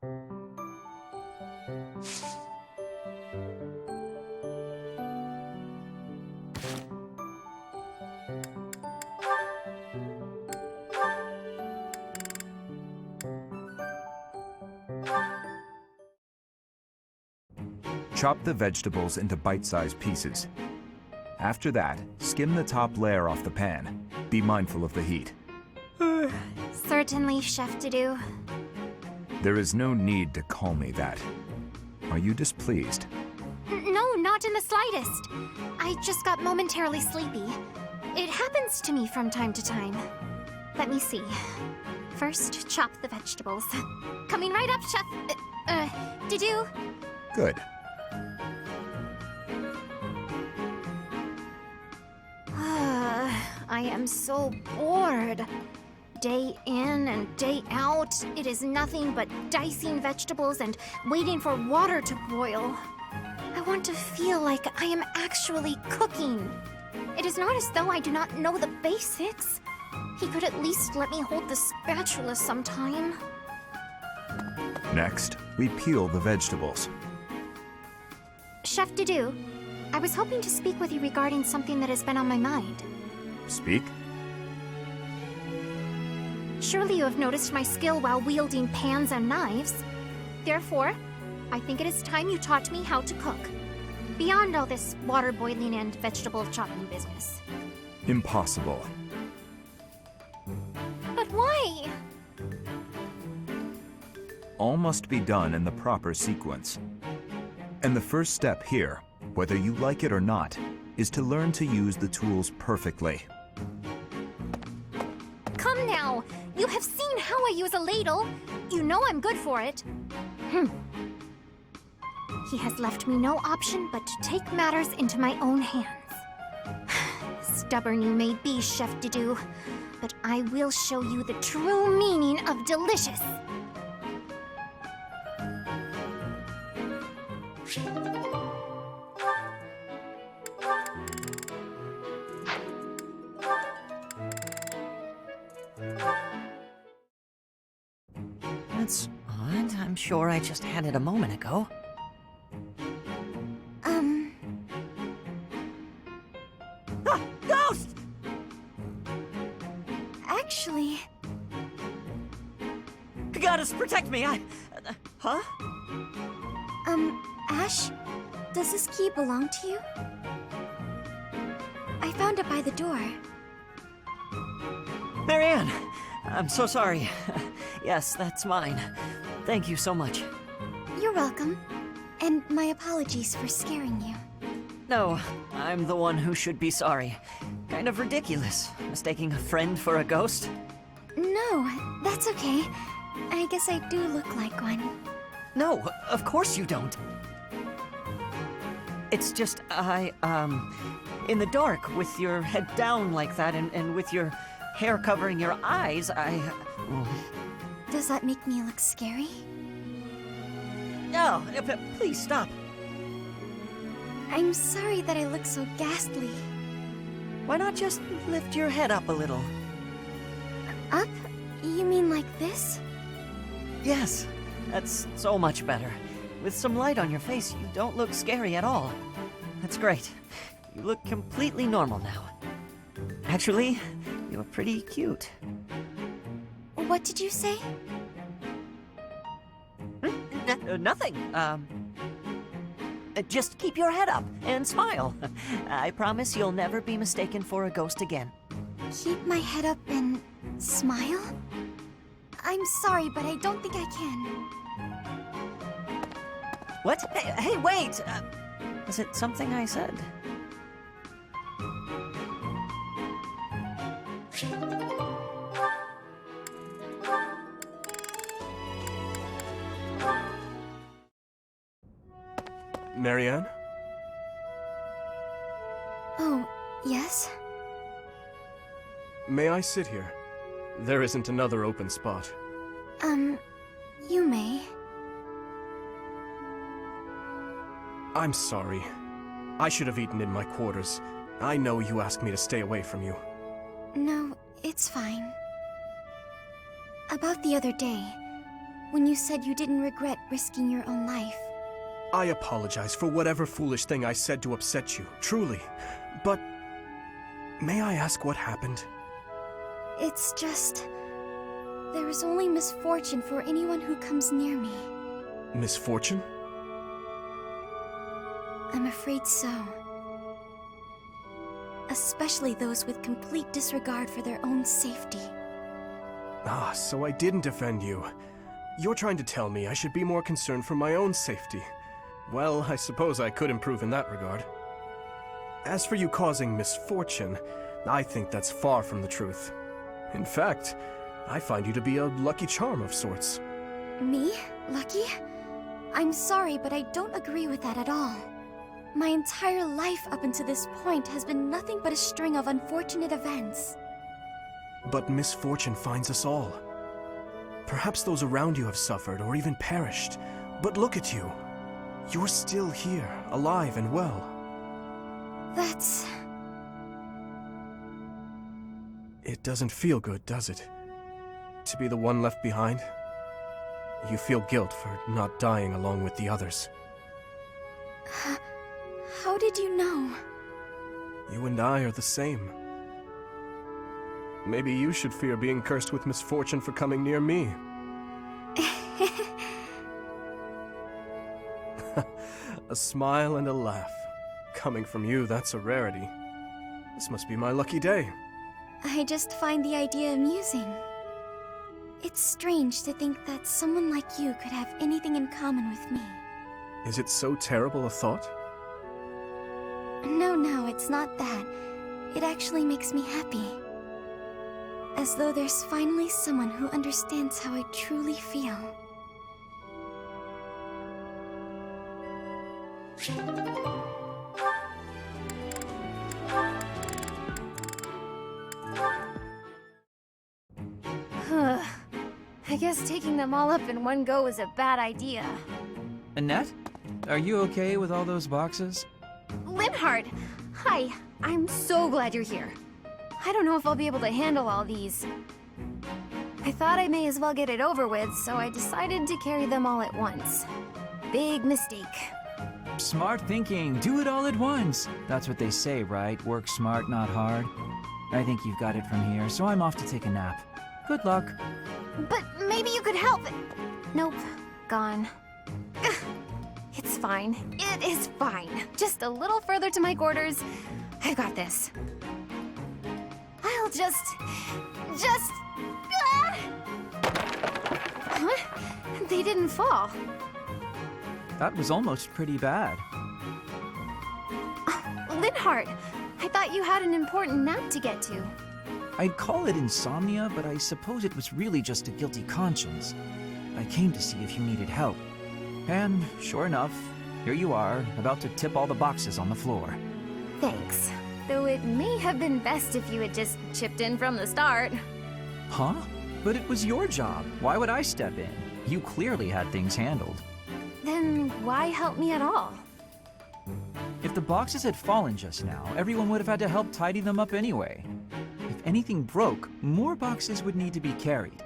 Chop the vegetables into bite-sized pieces. After that, skim the top layer off the pan. Be mindful of the heat. Certainly, Chef Didou. There is no need to call me that. Are you displeased? No, not in the slightest. I just got momentarily sleepy. It happens to me from time to time. Let me see. First, chop the vegetables. Coming right up, Chef. Didou? Good. I am so bored. Day in and day out, it is nothing but dicing vegetables and waiting for water to boil. I want to feel like I am actually cooking. It is not as though I do not know the basics. He could at least let me hold the spatula sometime. Next, we peel the vegetables. Chef Didou, I was hoping to speak with you regarding something that has been on my mind. Speak? Surely you have noticed my skill while wielding pans and knives. Therefore, I think it is time you taught me how to cook. Beyond all this water boiling and vegetable chopping business. Impossible. But why? All must be done in the proper sequence. And the first step here, whether you like it or not, is to learn to use the tools perfectly. Come now! You have seen how I use a ladle. You know I'm good for it. He has left me no option but to take matters into my own hands. Stubborn you may be, Chef Didou, but I will show you the true meaning of delicious. That's odd. I'm sure I just had it a moment ago. Ah! Ghost! Actually... Goddess, protect me! Huh? Ash, does this key belong to you? I found it by the door. Marianne! I'm so sorry. Yes, that's mine. Thank you so much. You're welcome. And my apologies for scaring you. No, I'm the one who should be sorry. Kind of ridiculous, mistaking a friend for a ghost. No, that's okay. I guess I do look like one. No, of course you don't. It's just, in the dark, with your head down like that, and with your hair covering your eyes, Does that make me look scary? No, please stop. I'm sorry that I look so ghastly. Why not just lift your head up a little? Up? You mean like this? Yes, that's so much better. With some light on your face, you don't look scary at all. That's great. You look completely normal now. Actually, you're pretty cute. What did you say? Nothing. Just keep your head up and smile. I promise you'll never be mistaken for a ghost again. Keep my head up and smile? I'm sorry, but I don't think I can. What? Hey, wait! Was it something I said? Marianne? Oh, yes? May I sit here? There isn't another open spot. You may. I'm sorry. I should have eaten in my quarters. I know you asked me to stay away from you. No, it's fine. About the other day, when you said you didn't regret risking your own life. I apologize for whatever foolish thing I said to upset you, truly. But may I ask what happened? It's just... there is only misfortune for anyone who comes near me. Misfortune? I'm afraid so. Especially those with complete disregard for their own safety. Ah, so I didn't offend you. You're trying to tell me I should be more concerned for my own safety. Well, I suppose I could improve in that regard. As for you causing misfortune, I think that's far from the truth. In fact, I find you to be a lucky charm of sorts. Me? Lucky? I'm sorry, but I don't agree with that at all. My entire life up until this point has been nothing but a string of unfortunate events. But misfortune finds us all. Perhaps those around you have suffered or even perished. But look at you. You're still here, alive and well. That's... It doesn't feel good, does it? To be the one left behind? You feel guilt for not dying along with the others. How did you know? You and I are the same. Maybe you should fear being cursed with misfortune for coming near me. A smile and a laugh. Coming from you, that's a rarity. This must be my lucky day. I just find the idea amusing. It's strange to think that someone like you could have anything in common with me. Is it so terrible a thought? No, it's not that. It actually makes me happy. As though there's finally someone who understands how I truly feel. I guess taking them all up in one go was a bad idea. Annette? Are you okay with all those boxes? Linhart! Hi, I'm so glad you're here. I don't know if I'll be able to handle all these. I thought I may as well get it over with, so I decided to carry them all at once. Big mistake. Smart thinking. Do it all at once. That's what they say, right? Work smart, not hard. I think you've got it from here, so I'm off to take a nap. Good luck. But maybe you could help. Nope, gone. Ugh, it's fine. It is fine. Just a little further to my quarters. I've got this. I'll just... Ah! Huh? They didn't fall. That was almost pretty bad. Linhart, I thought you had an important nap to get to. I'd call it insomnia, but I suppose it was really just a guilty conscience. I came to see if you needed help. And sure enough, here you are, about to tip all the boxes on the floor. Thanks. Though it may have been best if you had just chipped in from the start. Huh? But it was your job. Why would I step in? You clearly had things handled. Then why help me at all? If the boxes had fallen just now, everyone would have had to help tidy them up anyway. If anything broke, more boxes would need to be carried.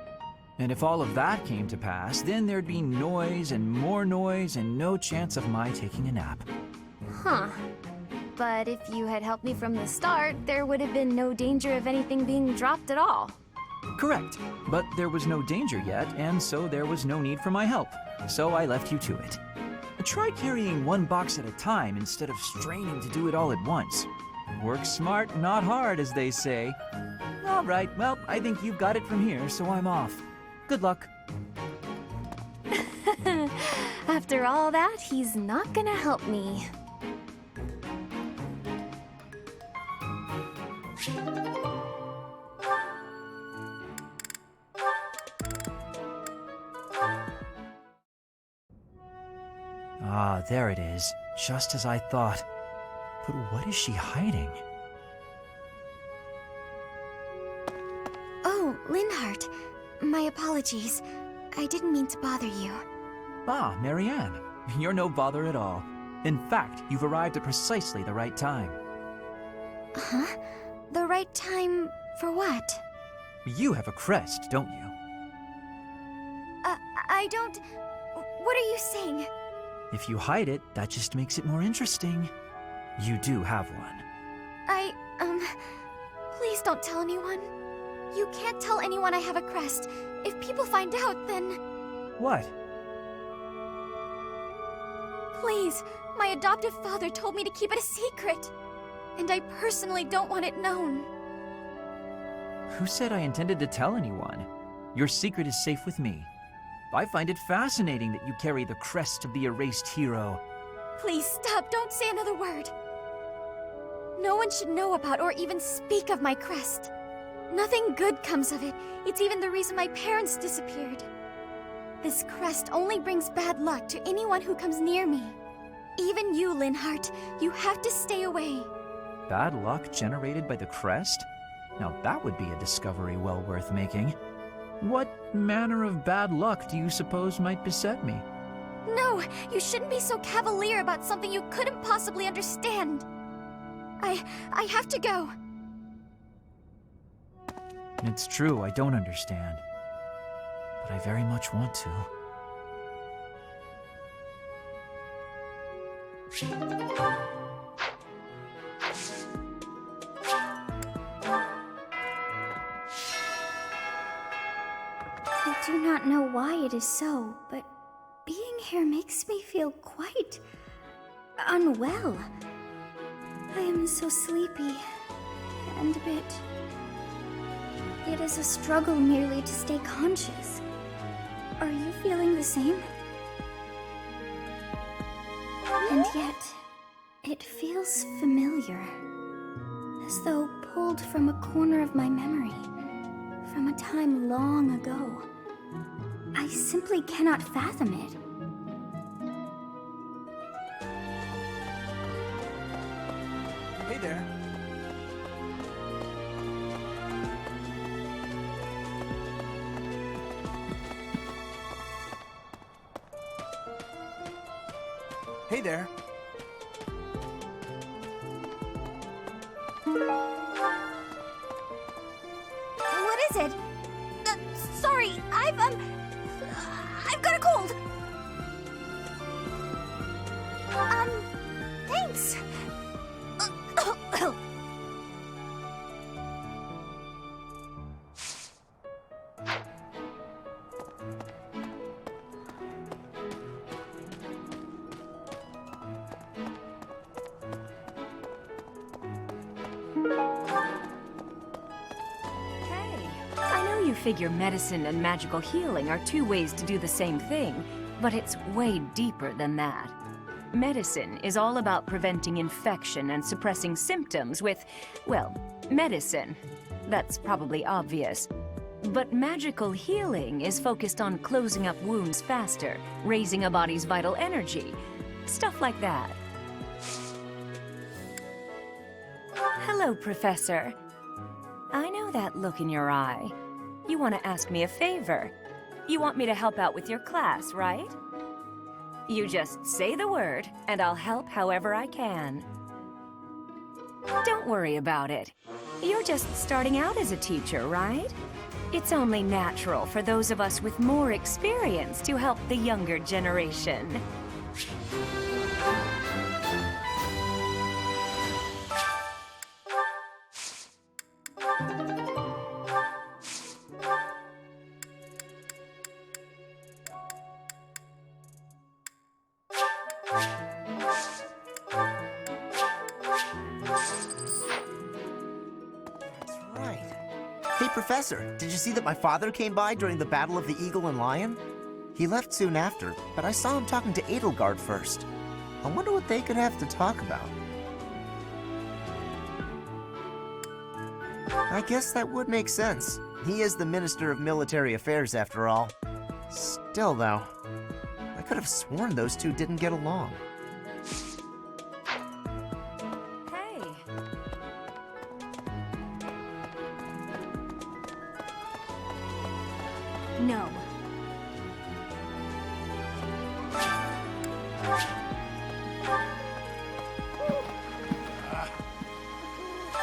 And if all of that came to pass, then there'd be noise and more noise and no chance of my taking a nap. Huh. But if you had helped me from the start, there would have been no danger of anything being dropped at all. Correct. But there was no danger yet, and so there was no need for my help. So I left you to it. Try carrying one box at a time instead of straining to do it all at once. Work smart, not hard, as they say. All right, well, I think you've got it from here, so I'm off. Good luck. After all that, he's not gonna help me. Ah, there it is. Just as I thought. But what is she hiding? Oh, Linhart. My apologies. I didn't mean to bother you. Ah, Marianne. You're no bother at all. In fact, you've arrived at precisely the right time. Huh? The right time for what? You have a crest, don't you? I don't... What are you saying? If you hide it, that just makes it more interesting. You do have one. Please don't tell anyone. You can't tell anyone I have a crest. If people find out, then... What? Please, my adoptive father told me to keep it a secret. And I personally don't want it known. Who said I intended to tell anyone? Your secret is safe with me. I find it fascinating that you carry the crest of the erased hero. Please stop, don't say another word. No one should know about or even speak of my crest. Nothing good comes of it. It's even the reason my parents disappeared. This crest only brings bad luck to anyone who comes near me. Even you, Linhart, you have to stay away. Bad luck generated by the crest? Now that would be a discovery well worth making. What manner of bad luck do you suppose might beset me? No, you shouldn't be so cavalier about something you couldn't possibly understand. I have to go. It's true, I don't understand. But I very much want to. I do not know why it is so, but being here makes me feel quite unwell. I am so sleepy and a bit... It is a struggle merely to stay conscious. Are you feeling the same? And yet, it feels familiar. As though pulled from a corner of my memory. From a time long ago. I simply cannot fathom it. Hey there. Hey there. What is it? Sorry, I've got a cold. Thanks. You figure medicine and magical healing are two ways to do the same thing, but it's way deeper than that. Medicine is all about preventing infection and suppressing symptoms with, well, medicine. That's probably obvious. But magical healing is focused on closing up wounds faster, raising a body's vital energy, stuff like that. Hello, Professor. I know that look in your eye. You want to ask me a favor. You want me to help out with your class, right? You just say the word, and I'll help however I can. Don't worry about it. You're just starting out as a teacher, right? It's only natural for those of us with more experience to help the younger generation. Professor, did you see that my father came by during the Battle of the Eagle and Lion? He left soon after, but I saw him talking to Edelgard first. I wonder what they could have to talk about. I guess that would make sense. He is the Minister of Military Affairs after all. Still, though, I could have sworn those two didn't get along. No.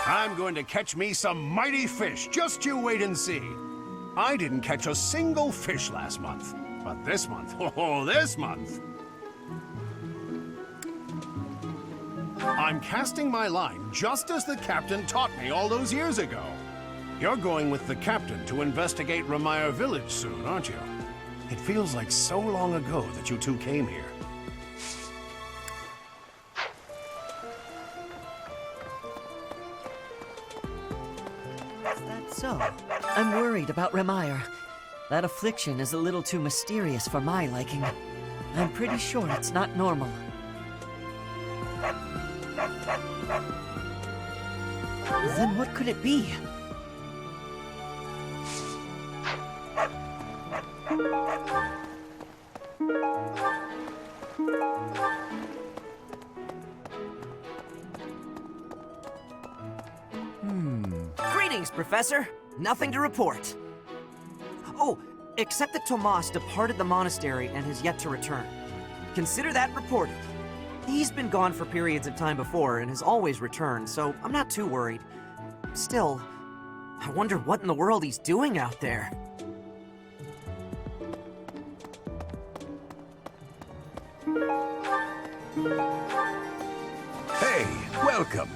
I'm going to catch me some mighty fish. Just you wait and see. I didn't catch a single fish last month, But this month, oh, this month! I'm casting my line just as the captain taught me all those years ago. You're going with the captain to investigate Ramire Village soon, aren't you? It feels like so long ago that you two came here. Is that so? I'm worried about Ramire. That affliction is a little too mysterious for my liking. I'm pretty sure it's not normal. Then what could it be? Greetings, Professor. Nothing to report. Oh, except that Tomas departed the monastery and has yet to return. Consider that reported. He's been gone for periods of time before and has always returned, so I'm not too worried. Still, I wonder what in the world he's doing out there. Hey, welcome.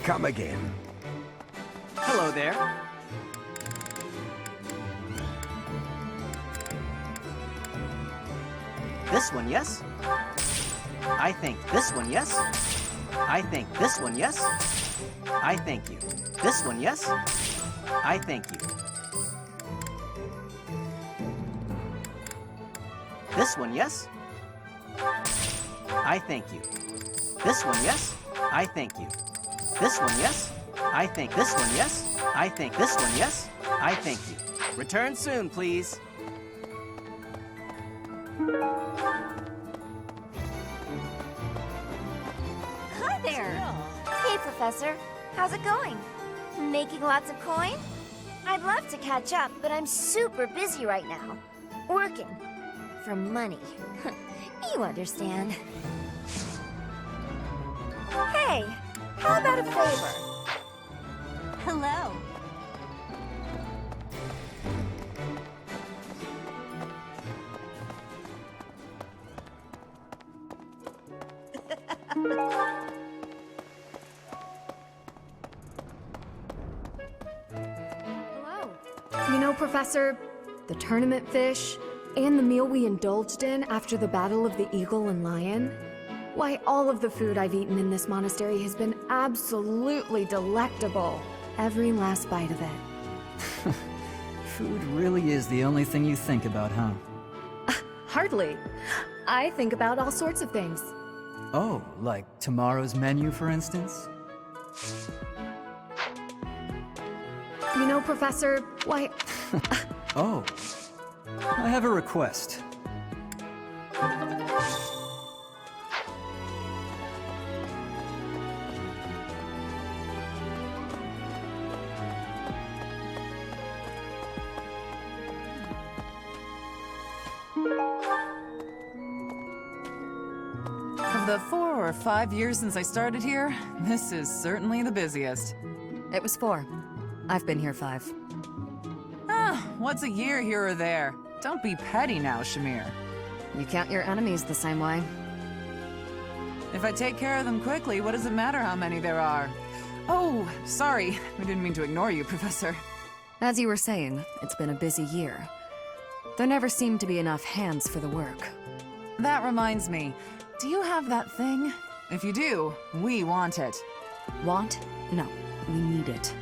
Come again. Hello there. This one, yes? I think this one, yes? I think this one, yes? I thank you. This one, yes? I thank you. This one, yes? I thank you. This one, yes? I thank you. This one, yes? I think this one, yes? I think this one, yes? I thank you. Return soon, please. Hi there. Hey, Professor. How's it going? Making lots of coin? I'd love to catch up, but I'm super busy right now. Working. For money. You understand. Hey, how about a favor? Hello. Hello. You know, Professor, the tournament fish and the meal we indulged in after the Battle of the Eagle and Lion, why, all of the food I've eaten in this monastery has been absolutely delectable. Every last bite of it. Food really is the only thing you think about, huh? Hardly. I think about all sorts of things. Oh, like tomorrow's menu, for instance? You know, Professor, why... Oh. I have a request. Of the 4 or 5 years since I started here, this is certainly the busiest. It was 4. I've been here 5. Ah, what's a year here or there? Don't be petty now, Shamir. You count your enemies the same way. If I take care of them quickly, what does it matter how many there are? Oh, sorry. We didn't mean to ignore you, Professor. As you were saying, it's been a busy year. There never seemed to be enough hands for the work. That reminds me. Do you have that thing? If you do, we want it. Want? No, we need it.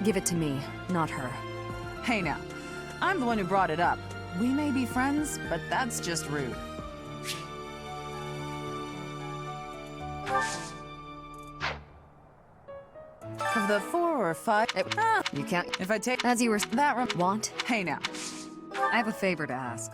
Give it to me, not her. Hey now, I'm the one who brought it up. We may be friends, but that's just rude. Of the 4 or 5... You can't... If I take... As you were... That Want? Hey now. I have a favor to ask.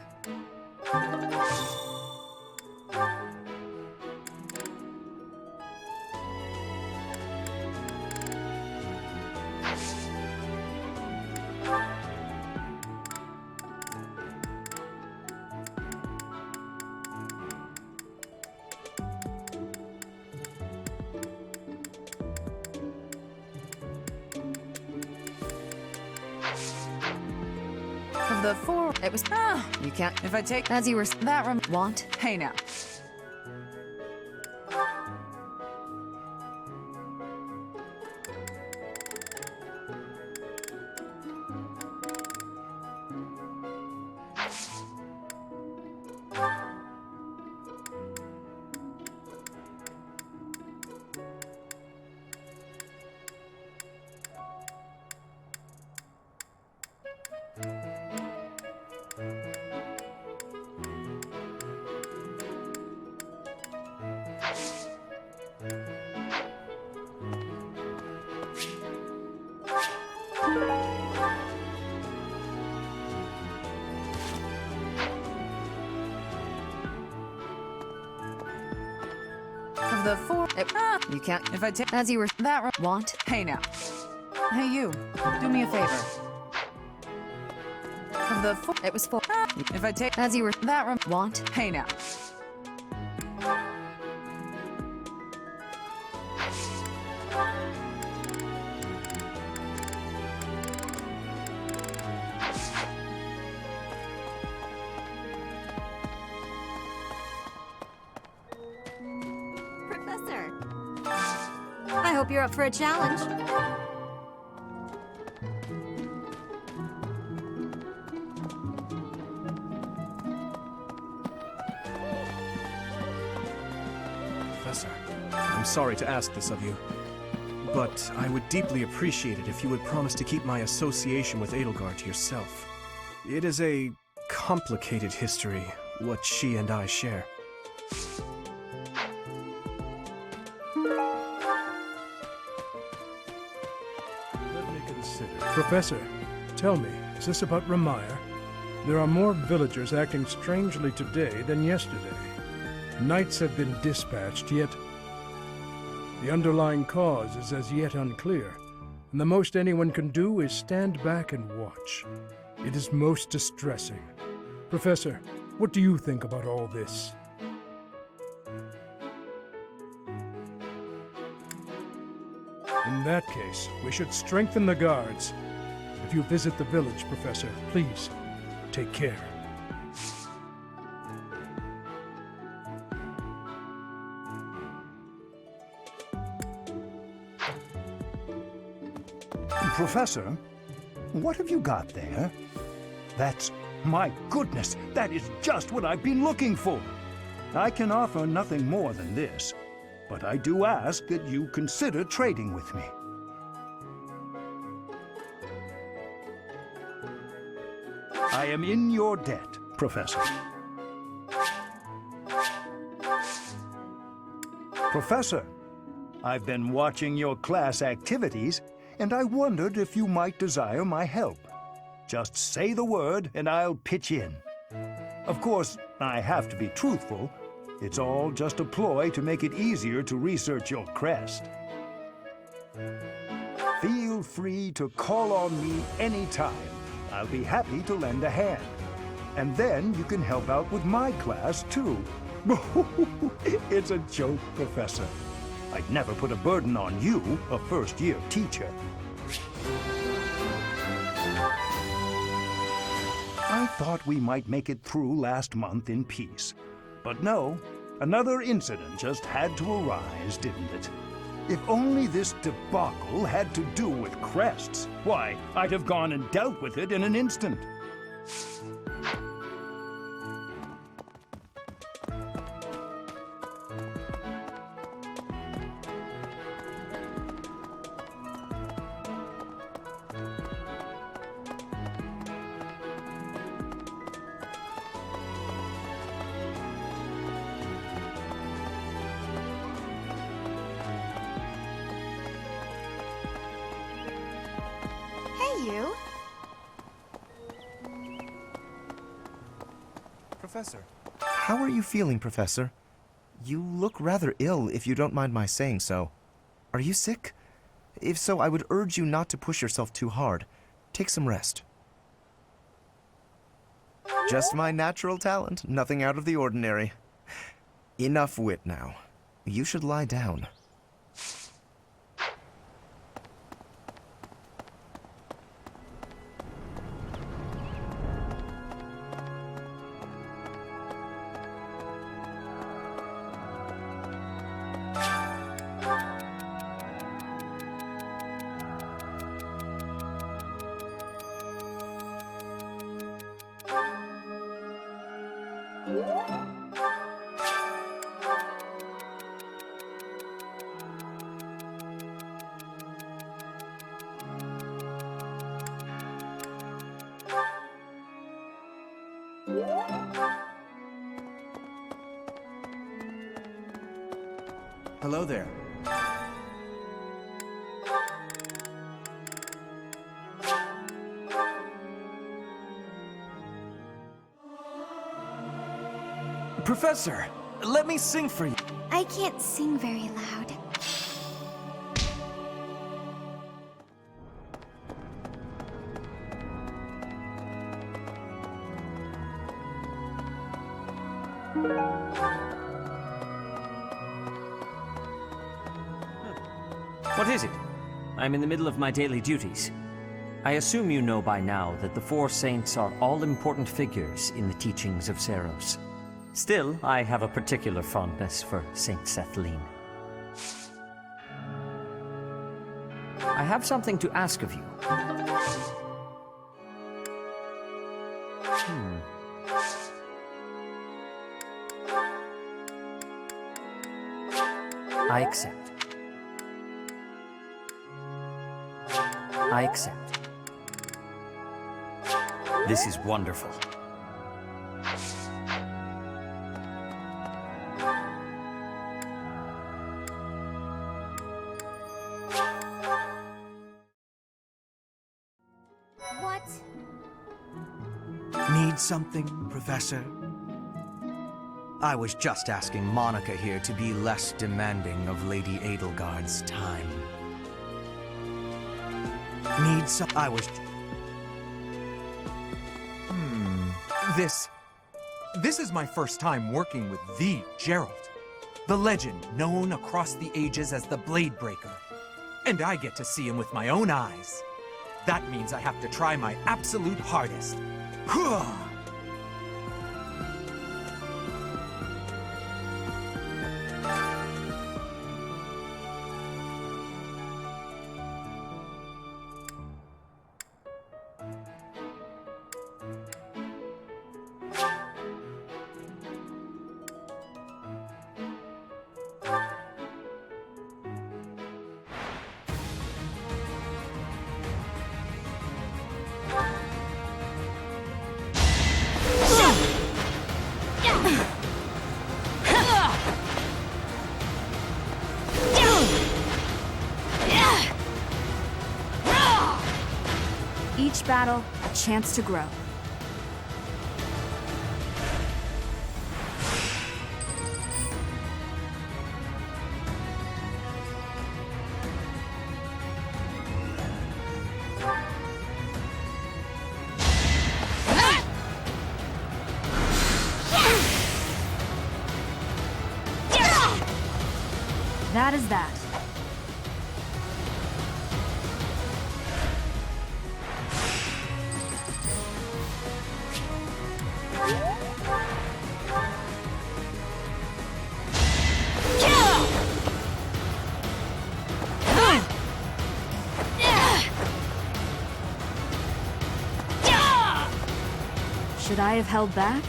Of the four, it was. You can't. If I take. As you were. That want. Hey now. Of the four, you can't. If I take. As you were. That want. Hey now. Hey you. Do me a favor. Of the four, it was four. If I take. As you were. That want. Hey now. Professor, I hope you're up for a challenge. Professor, I'm sorry to ask this of you, but I would deeply appreciate it if you would promise to keep my association with Edelgard to yourself. It is a complicated history, what she and I share. Let me consider. Professor, tell me, is this about Ramire? There are more villagers acting strangely today than yesterday. Knights have been dispatched, yet the underlying cause is as yet unclear, and the most anyone can do is stand back and watch. It is most distressing. Professor, what do you think about all this? In that case, we should strengthen the guards. If you visit the village, Professor, please, take care. Professor, what have you got there? My goodness, that is just what I've been looking for. I can offer nothing more than this, but I do ask that you consider trading with me. I am in your debt, Professor. Professor, I've been watching your class activities, and I wondered if you might desire my help. Just say the word, and I'll pitch in. Of course, I have to be truthful. It's all just a ploy to make it easier to research your crest. Feel free to call on me anytime. I'll be happy to lend a hand. And then you can help out with my class, too. It's a joke, Professor. I'd never put a burden on you, a first-year teacher. I thought we might make it through last month in peace. But no, another incident just had to arise, didn't it? If only this debacle had to do with crests, why, I'd have gone and dealt with it in an instant. You? Professor. How are you feeling, Professor? You look rather ill, if you don't mind my saying so. Are you sick? If so, I would urge you not to push yourself too hard. Take some rest. Just my natural talent, nothing out of the ordinary. Enough wit now. You should lie down. Hello there. Professor, let me sing for you. I can't sing very loud. What is it? I'm in the middle of my daily duties. I assume you know by now that the four saints are all-important figures in the teachings of Seros. Still, I have a particular fondness for Saint Sethlene. I have something to ask of you. I accept. I accept. This is wonderful. What? Need something, Professor? I was just asking Monica here to be less demanding of Lady Edelgard's time. Need some... I was... This is my first time working with the Gerald. The legend known across the ages as the Blade Breaker. And I get to see him with my own eyes. That means I have to try my absolute hardest. Each battle, a chance to grow. That is that. Should I have held back?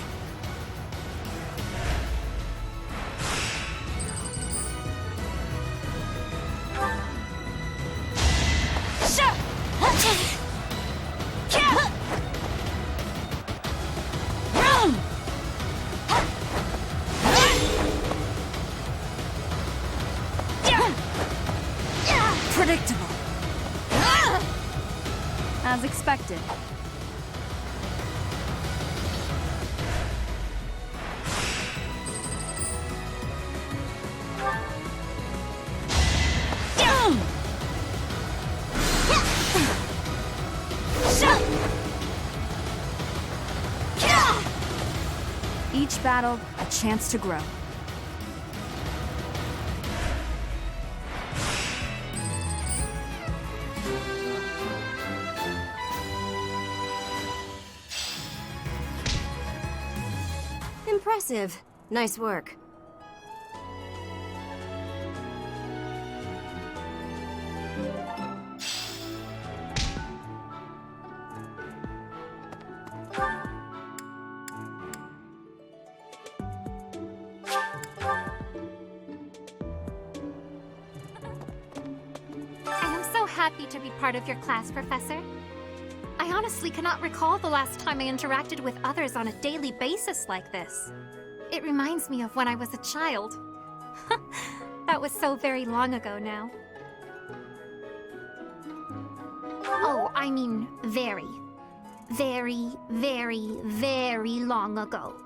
Predictable. As expected. Each battle, a chance to grow. Impressive. Nice work. I am so happy to be part of your class, Professor. I honestly cannot recall the last time I interacted with others on a daily basis like this. It reminds me of when I was a child. That was so very long ago now. Oh, I mean very, very, very, very long ago.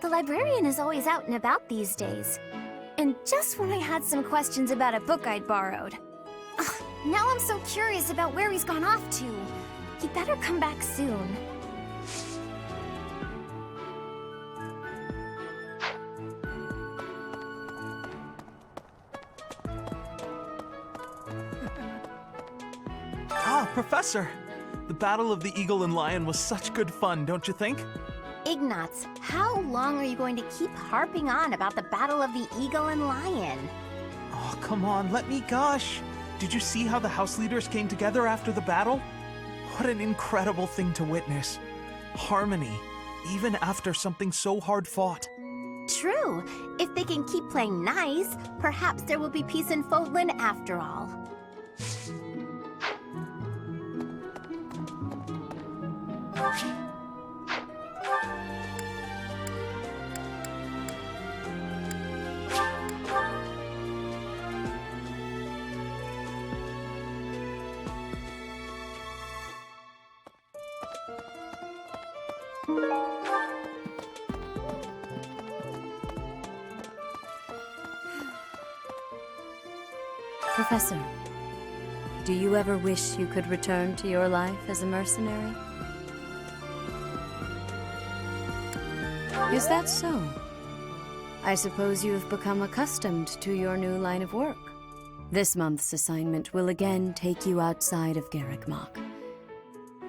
The librarian is always out and about these days. And just when I had some questions about a book I'd borrowed. Ugh, now I'm so curious about where he's gone off to. He better come back soon. Ah, Professor! The Battle of the Eagle and Lion was such good fun, don't you think? Ignatz, how long are you going to keep harping on about the Battle of the Eagle and Lion? Oh, come on, let me gush! Did you see how the house leaders came together after the battle? What an incredible thing to witness. Harmony, even after something so hard fought. True. If they can keep playing nice, perhaps there will be peace in Fodlan after all. Professor, do you ever wish you could return to your life as a mercenary? Is that so? I suppose you have become accustomed to your new line of work. This month's assignment will again take you outside of Garrickmach,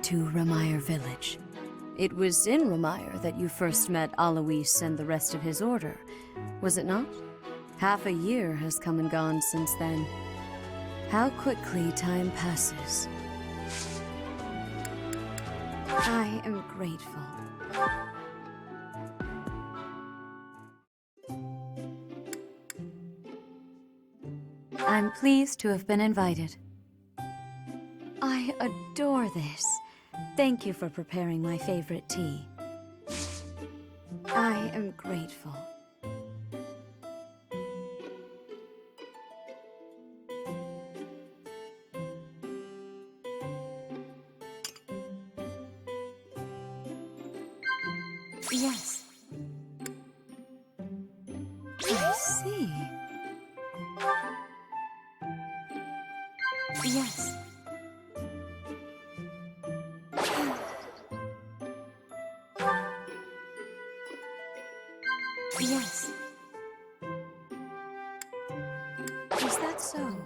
to Ramire Village. It was in Ramire that you first met Alois and the rest of his order, was it not? Half a year has come and gone since then. How quickly time passes. I am grateful. I'm pleased to have been invited. I adore this. Thank you for preparing my favorite tea. I am grateful. Yes. I see. Yes. Yes. Is that so?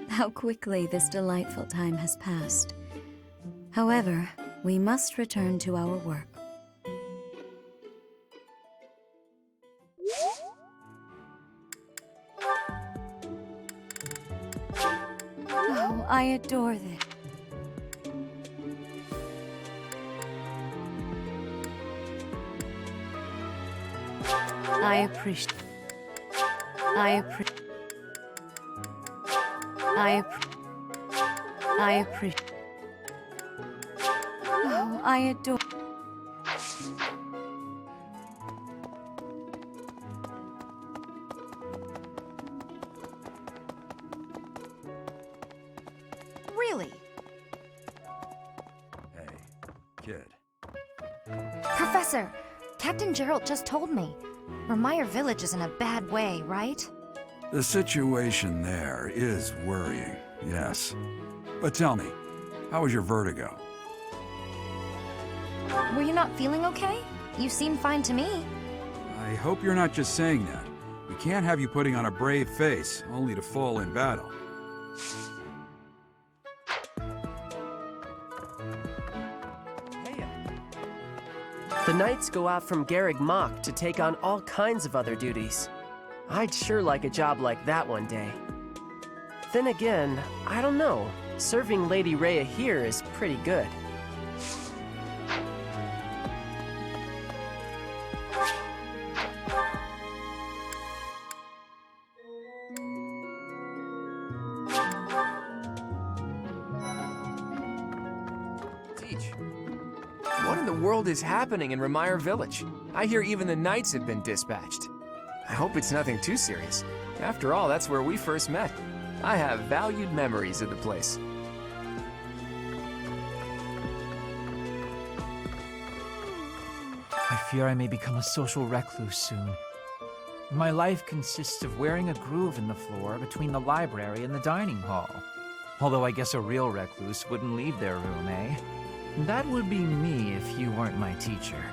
How quickly this delightful time has passed. However, we must return to our work. Oh, I adore this. I appreciate. I appreciate. Oh, I adore. Really? Hey, kid. Professor, Captain Gerald just told me. Ramire Village is in a bad way, right? The situation there is worrying, yes. But tell me, how was your vertigo? Were you not feeling okay? You seemed fine to me. I hope you're not just saying that. We can't have you putting on a brave face, only to fall in battle. Knights go out from Garreg Mach to take on all kinds of other duties. I'd sure like a job like that one day. Then again, I don't know. Serving Lady Rhea here is pretty good. What in the world is happening in Remire Village? I hear even the knights have been dispatched. I hope it's nothing too serious. After all, that's where we first met. I have valued memories of the place. I fear I may become a social recluse soon. My life consists of wearing a groove in the floor between the library and the dining hall. Although I guess a real recluse wouldn't leave their room, eh? That would be me if you weren't my teacher.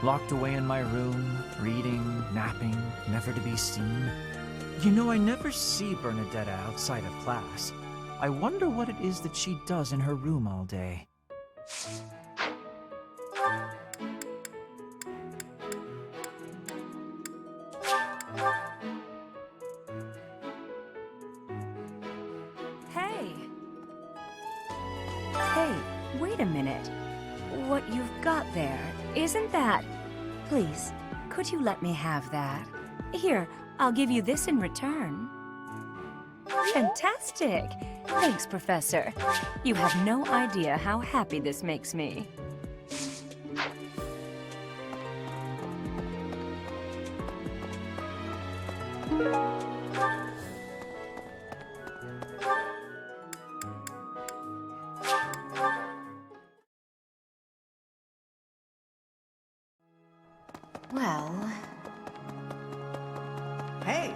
Locked away in my room, reading, napping, never to be seen. You know, I never see Bernadetta outside of class. I wonder what it is that she does in her room all day. Hey! Hey, wait a minute. What you've got there, isn't that... Please, could you let me have that? Here, I'll give you this in return. Fantastic! Thanks, Professor. You have no idea how happy this makes me. Well... Hey!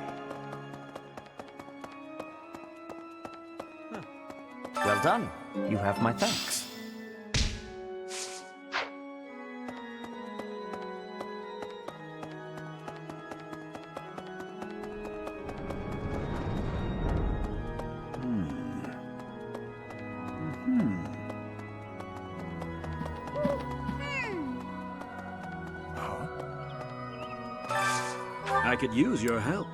Well done. You have my thanks. I could use your help.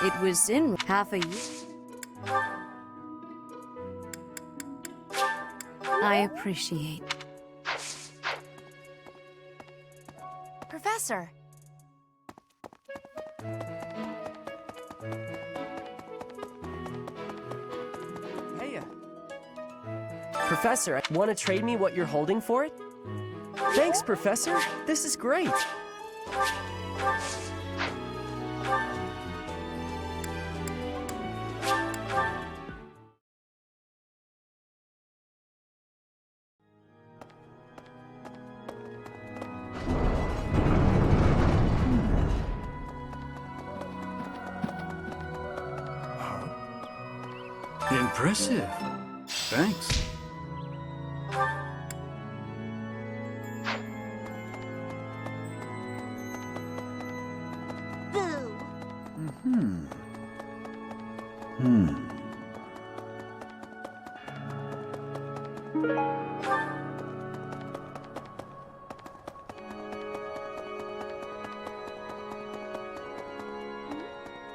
It was in half a year. I appreciate. Professor! Heya. Professor, want to trade me what you're holding for it? Thanks, Professor. This is great. Impressive. Thanks.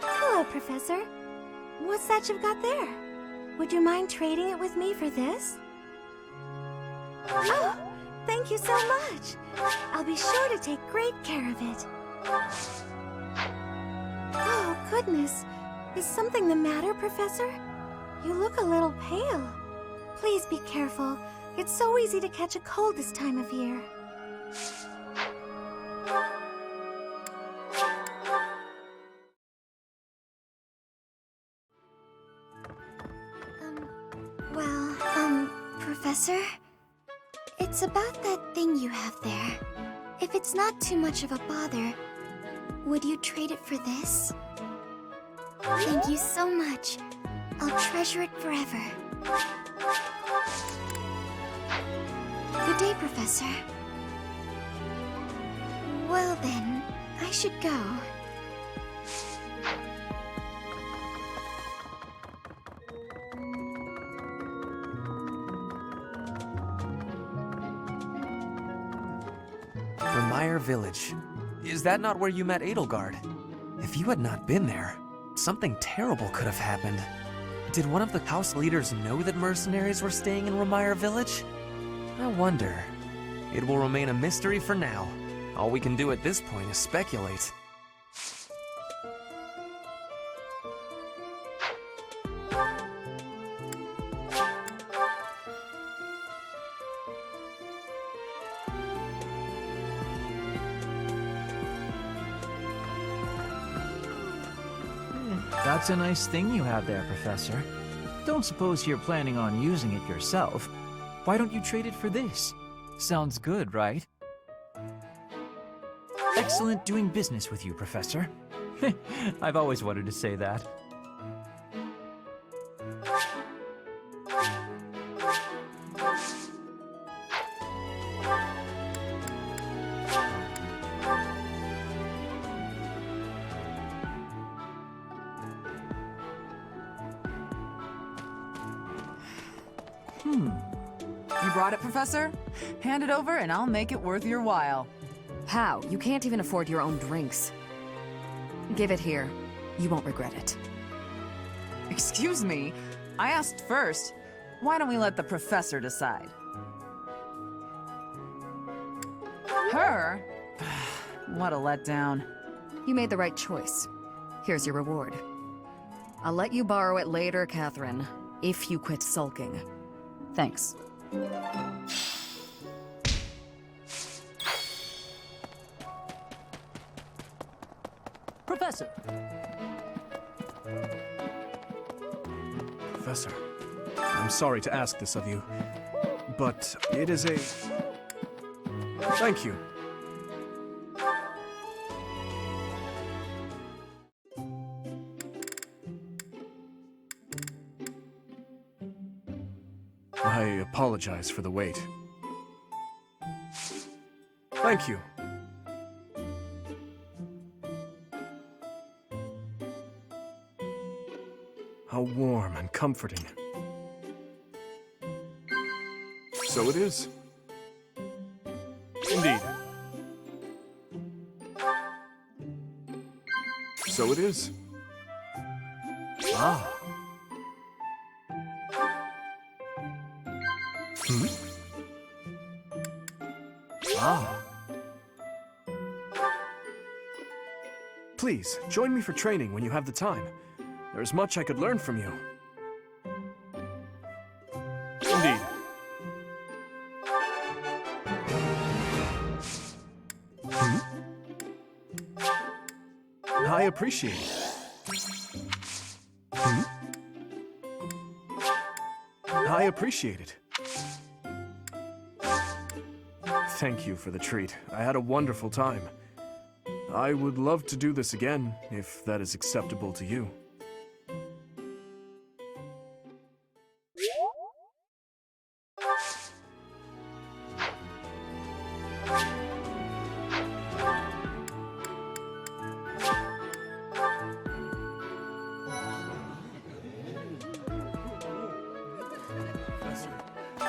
Hello, Professor. What's that you've got there? Would you mind trading it with me for this? Oh, thank you so much. I'll be sure to take great care of it. Oh, goodness. Is something the matter, Professor? You look a little pale. Please be careful. It's so easy to catch a cold this time of year. Professor? It's about that thing you have there. If it's not too much of a bother, would you trade it for this? Thank you so much. I'll treasure it forever. Good day, Professor. Well then, I should go. Remire Village. Is that not where you met Edelgard? If you had not been there, something terrible could have happened. Did one of the house leaders know that mercenaries were staying in Remire Village? I wonder. It will remain a mystery for now. All we can do at this point is speculate. That's a nice thing you have there, Professor. Don't suppose you're planning on using it yourself. Why don't you trade it for this? Sounds good, right? Excellent doing business with you, Professor. I've always wanted to say that. You brought it, Professor? Hand it over and I'll make it worth your while. How? You can't even afford your own drinks. Give it here. You won't regret it. Excuse me, I asked first. Why don't we let the Professor decide? Her? What a letdown. You made the right choice. Here's your reward. I'll let you borrow it later, Catherine, if you quit sulking. Thanks. Professor! Professor, I'm sorry to ask this of you, but it is a... Thank you. I apologize for the wait. Thank you. How warm and comforting. So it is. Indeed. So it is. Ah. Hmm? Ah. Please, join me for training when you have the time. There's much I could learn from you. Indeed. Hmm? I appreciate it. Hmm? I appreciate it. Thank you for the treat. I had a wonderful time. I would love to do this again, if that is acceptable to you.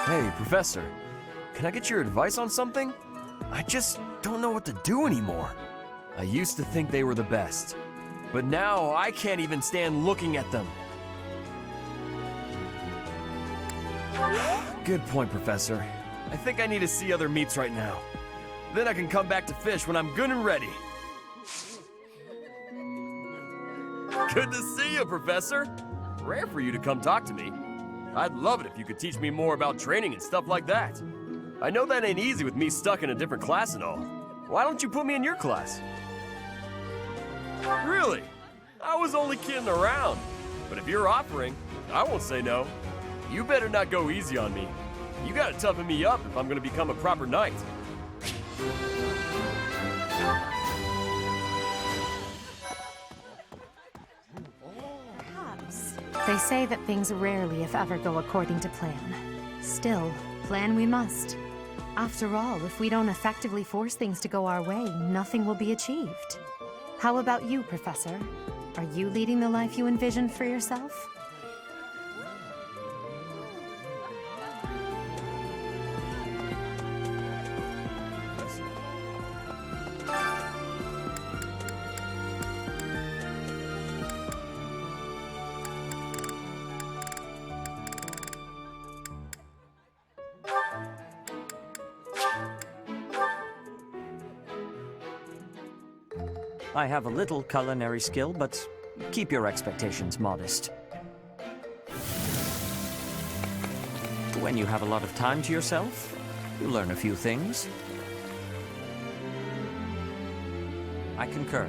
Hey, Professor. Can I get your advice on something? I just don't know what to do anymore. I used to think they were the best, but now I can't even stand looking at them. Good point, Professor. I think I need to see other meats right now. Then I can come back to fish when I'm good and ready. Good to see you, Professor. Rare for you to come talk to me. I'd love it if you could teach me more about training and stuff like that. I know that ain't easy with me stuck in a different class and all. Why don't you put me in your class? Really? I was only kidding around. But if you're offering, I won't say no. You better not go easy on me. You gotta toughen me up if I'm gonna become a proper knight. They say that things rarely, if ever, go according to plan. Still, plan we must. After all, if we don't effectively force things to go our way, nothing will be achieved. How about you, Professor? Are you leading the life you envisioned for yourself? I have a little culinary skill, but keep your expectations modest. When you have a lot of time to yourself, you learn a few things. I concur.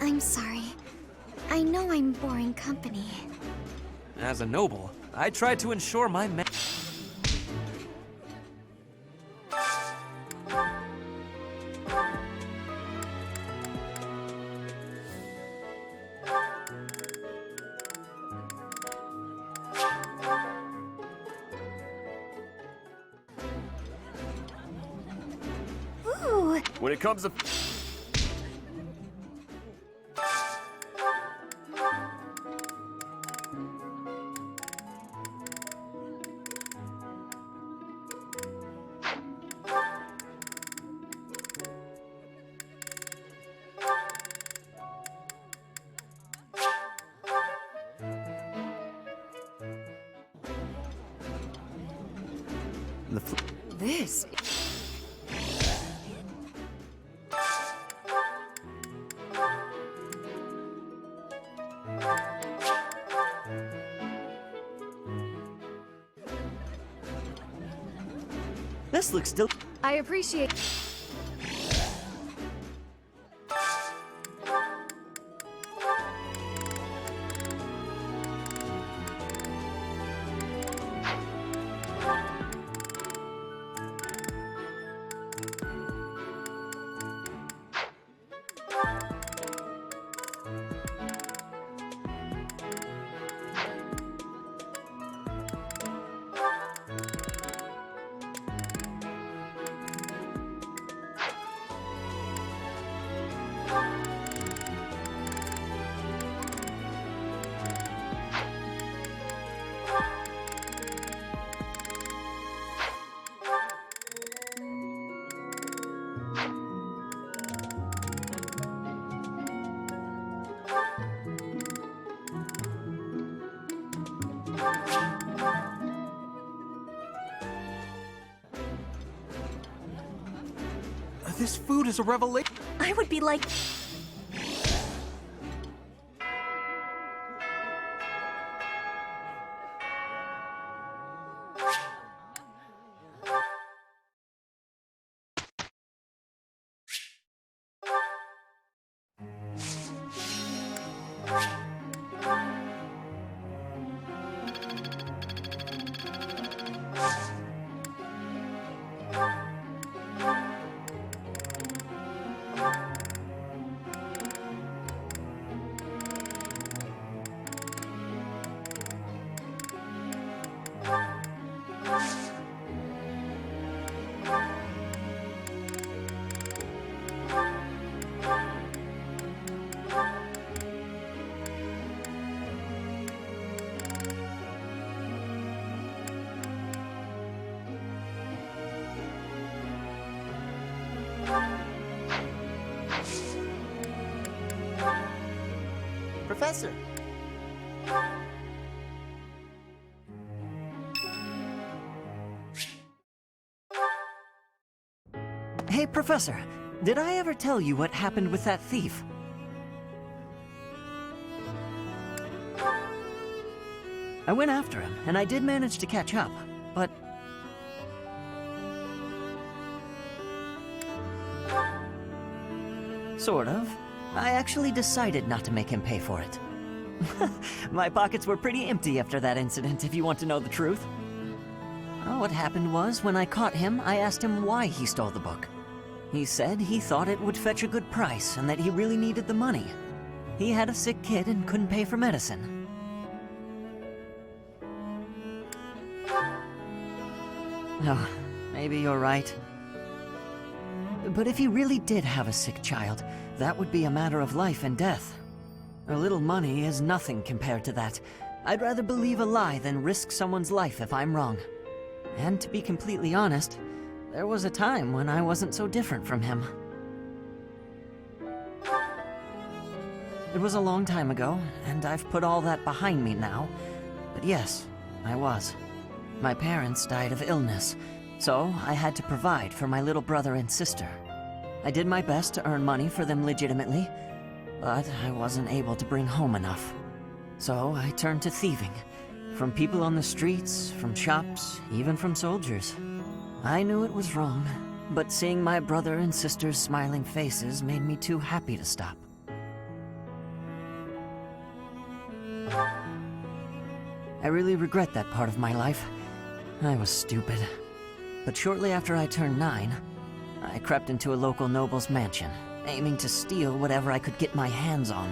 I'm sorry. I know I'm boring company. As a noble, I try to ensure my Ooh! When it comes to... This... This looks still. I appreciate. This food is a revelation. I would be like... Professor. Hey, Professor. Did I ever tell you what happened with that thief? I went after him, and I did manage to catch up, but... Sort of. I actually decided not to make him pay for it. My pockets were pretty empty after that incident, if you want to know the truth. Well, what happened was, when I caught him, I asked him why he stole the book. He said he thought it would fetch a good price and that he really needed the money. He had a sick kid and couldn't pay for medicine. Oh, maybe you're right. But if he really did have a sick child, that would be a matter of life and death. A little money is nothing compared to that. I'd rather believe a lie than risk someone's life if I'm wrong. And to be completely honest, there was a time when I wasn't so different from him. It was a long time ago, and I've put all that behind me now. But yes, I was. My parents died of illness, so I had to provide for my little brother and sister. I did my best to earn money for them legitimately, but I wasn't able to bring home enough. So I turned to thieving. From people on the streets, from shops, even from soldiers. I knew it was wrong, but seeing my brother and sister's smiling faces made me too happy to stop. I really regret that part of my life. I was stupid. But shortly after I turned 9, I crept into a local noble's mansion, aiming to steal whatever I could get my hands on.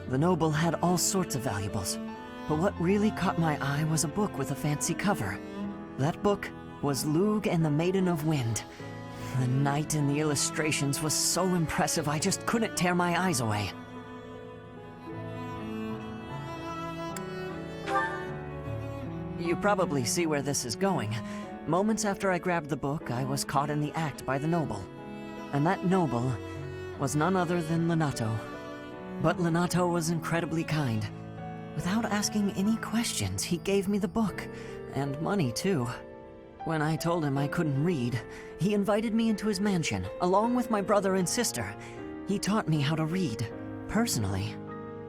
The noble had all sorts of valuables, but what really caught my eye was a book with a fancy cover. That book was Lugh and the Maiden of Wind. The knight in the illustrations was so impressive I just couldn't tear my eyes away. You probably see where this is going. Moments after I grabbed the book, I was caught in the act by the noble. And that noble was none other than Leonato. But Leonato was incredibly kind. Without asking any questions, he gave me the book, and money too. When I told him I couldn't read, he invited me into his mansion, along with my brother and sister. He taught me how to read, personally.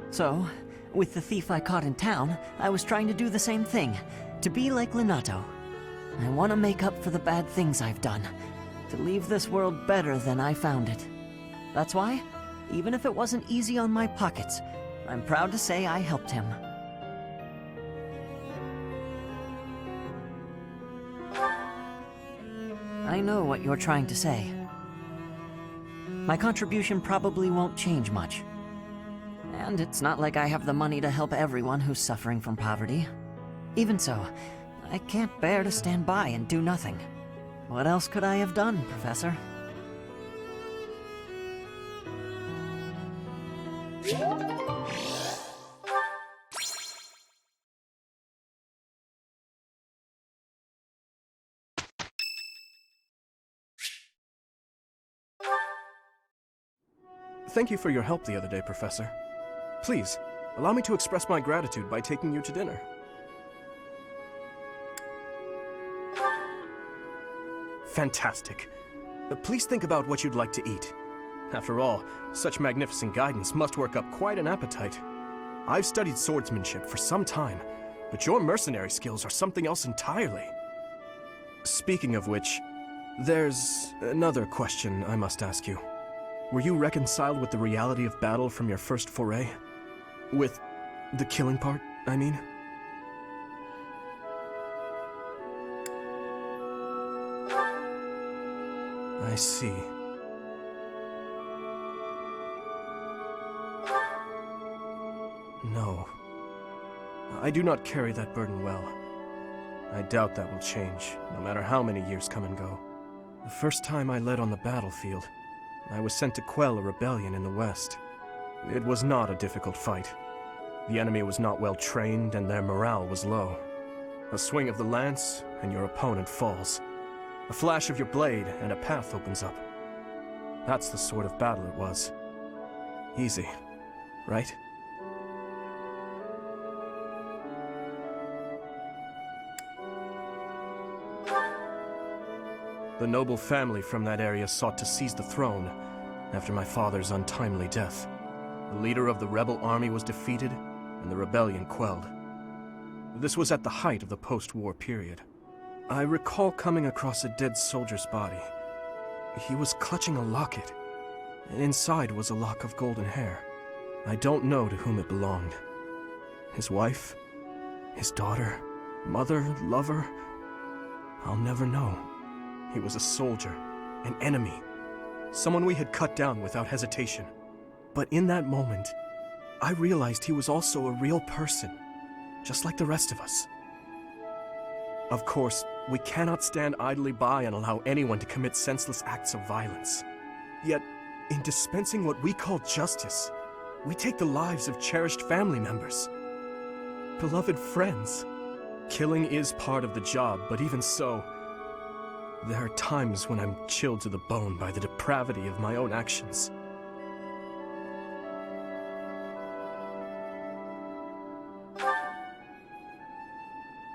So, with the thief I caught in town, I was trying to do the same thing, to be like Leonato. I want to make up for the bad things I've done, to leave this world better than I found it. That's why, even if it wasn't easy on my pockets, I'm proud to say I helped him. I know what you're trying to say. My contribution probably won't change much. And it's not like I have the money to help everyone who's suffering from poverty. Even so, I can't bear to stand by and do nothing. What else could I have done, Professor? Thank you for your help the other day, Professor. Please, allow me to express my gratitude by taking you to dinner. Fantastic. Please think about what you'd like to eat. After all, such magnificent guidance must work up quite an appetite. I've studied swordsmanship for some time, but your mercenary skills are something else entirely. Speaking of which, there's another question I must ask you. Were you reconciled with the reality of battle from your first foray? With the killing part, I mean? I see. No. I do not carry that burden well. I doubt that will change, no matter how many years come and go. The first time I led on the battlefield, I was sent to quell a rebellion in the west. It was not a difficult fight. The enemy was not well trained and their morale was low. A swing of the lance and your opponent falls. A flash of your blade and a path opens up. That's the sort of battle it was. Easy, right? The noble family from that area sought to seize the throne after my father's untimely death. The leader of the rebel army was defeated and the rebellion quelled. This was at the height of the post-war period. I recall coming across a dead soldier's body. He was clutching a locket, and inside was a lock of golden hair. I don't know to whom it belonged. His wife? His daughter? Mother? Lover? I'll never know. He was a soldier, an enemy, someone we had cut down without hesitation. But in that moment, I realized he was also a real person, just like the rest of us. Of course, we cannot stand idly by and allow anyone to commit senseless acts of violence. Yet, in dispensing what we call justice, we take the lives of cherished family members, beloved friends. Killing is part of the job, but even so, there are times when I'm chilled to the bone by the depravity of my own actions.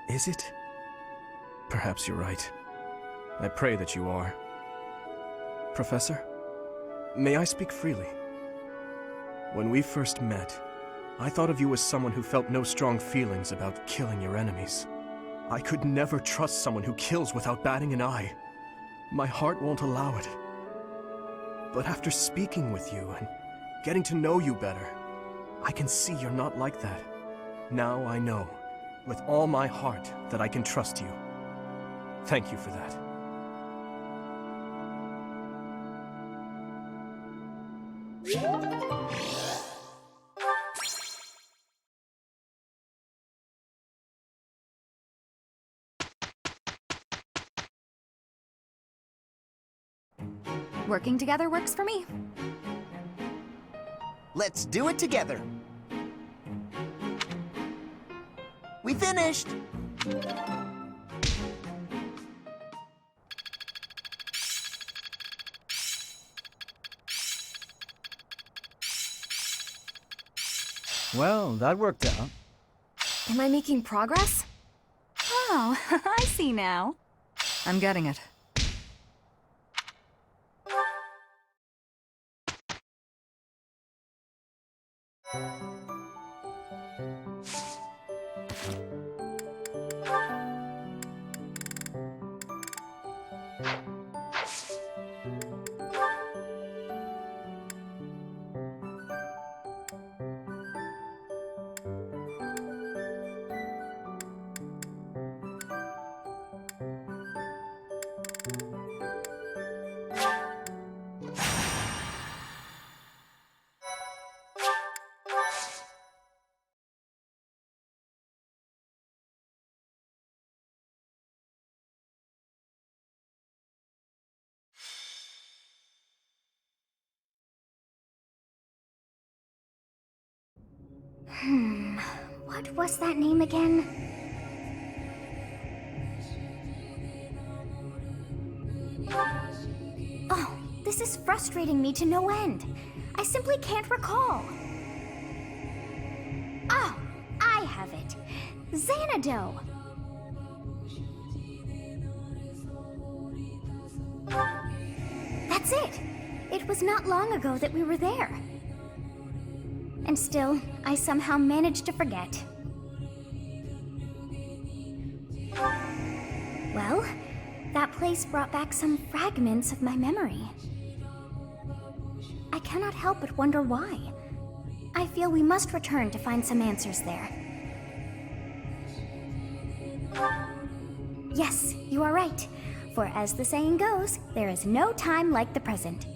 Is it? Perhaps you're right. I pray that you are. Professor, may I speak freely? When we first met, I thought of you as someone who felt no strong feelings about killing your enemies. I could never trust someone who kills without batting an eye. My heart won't allow it. But after speaking with you and getting to know you better, I can see you're not like that. Now I know, with all my heart, that I can trust you. Thank you for that. Working together works for me. Let's do it together. We finished! Well, that worked out. Am I making progress? Oh, I see now. I'm getting it. What was that name again? Oh, this is frustrating me to no end. I simply can't recall. Oh, I have it. Xanadu. That's it. It was not long ago that we were there. And still, I somehow managed to forget. Well, that place brought back some fragments of my memory. I cannot help but wonder why. I feel we must return to find some answers there. Yes, you are right. For as the saying goes, there is no time like the present.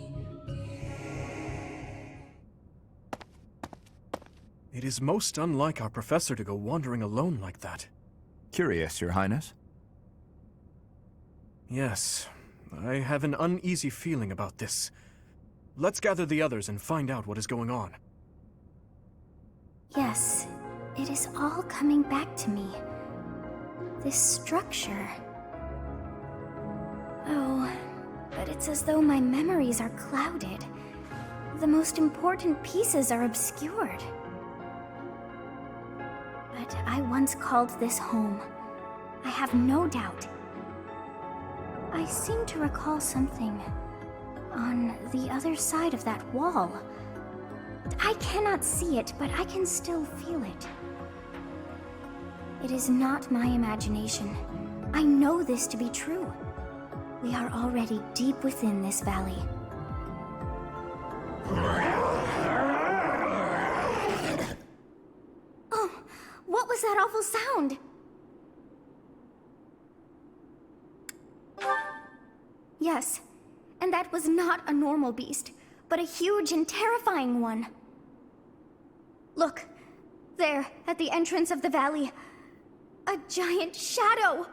It is most unlike our professor to go wandering alone like that. Curious, Your Highness? Yes, I have an uneasy feeling about this. Let's gather the others and find out what is going on. Yes, it is all coming back to me. This structure. Oh, but it's as though my memories are clouded. The most important pieces are obscured. But I once called this home. I have no doubt. I seem to recall something on the other side of that wall. I cannot see it, but I can still feel it. It is not my imagination. I know this to be true. We are already deep within this valley. Oh, what was that awful sound? Yes, and that was not a normal beast, but a huge and terrifying one. Look, there, at the entrance of the valley, a giant shadow!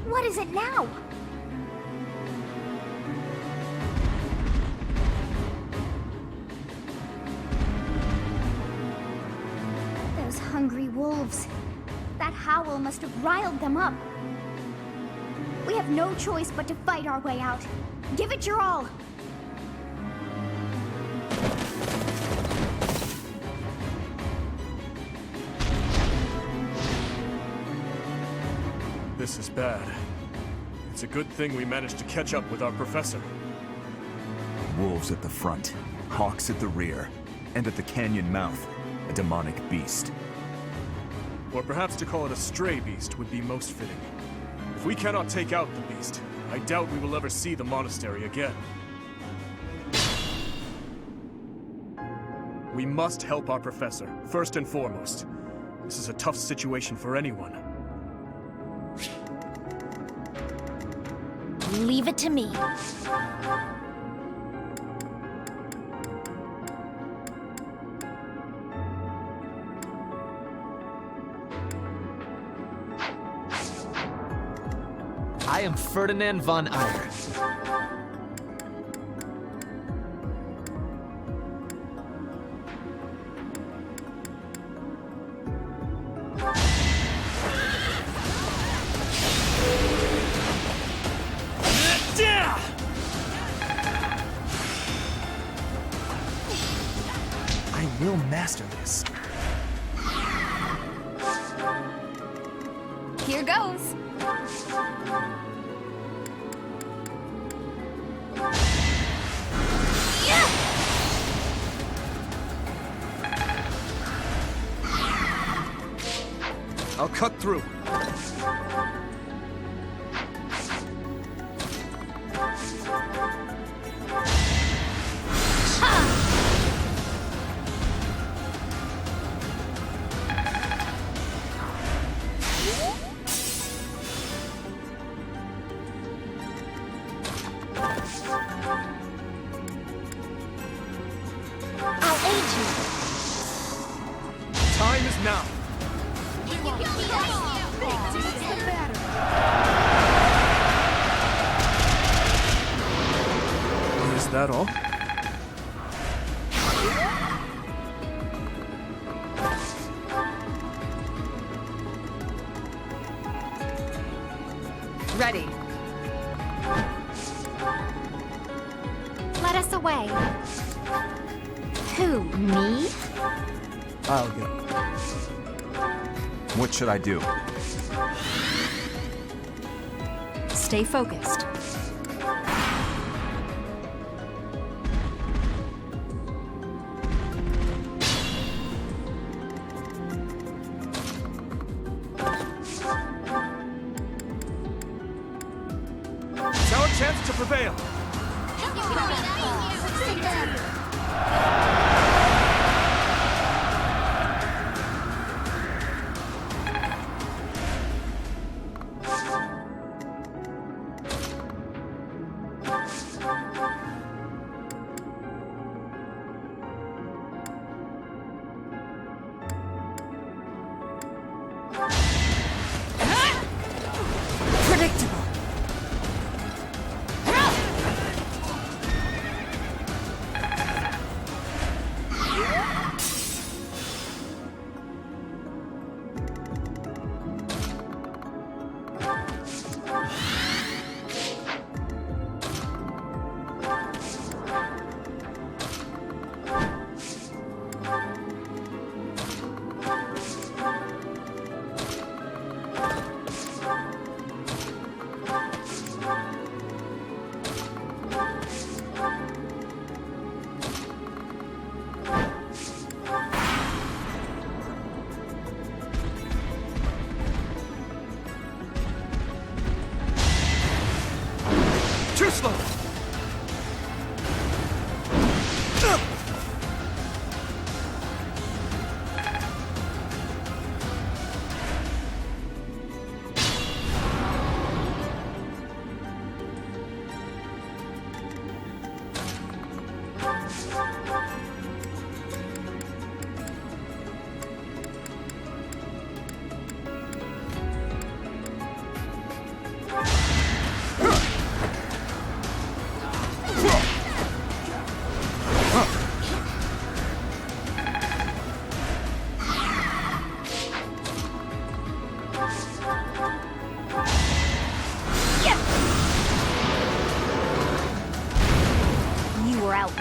What is it now? Those hungry wolves. That howl must have riled them up. We have no choice but to fight our way out. Give it your all. This is bad. It's a good thing we managed to catch up with our professor. Wolves at the front, hawks at the rear, and at the canyon mouth, a demonic beast. Or perhaps to call it a stray beast would be most fitting. If we cannot take out the beast, I doubt we will ever see the monastery again. We must help our professor, first and foremost. This is a tough situation for anyone. Leave it to me. I am Ferdinand von Eyre. I will master this. Here goes. I'll cut through. I'll aid you. Time is now. Is that all? Ready. Let us away. Who, me? I'll go. What should I do? Stay focused. It's our chance to prevail.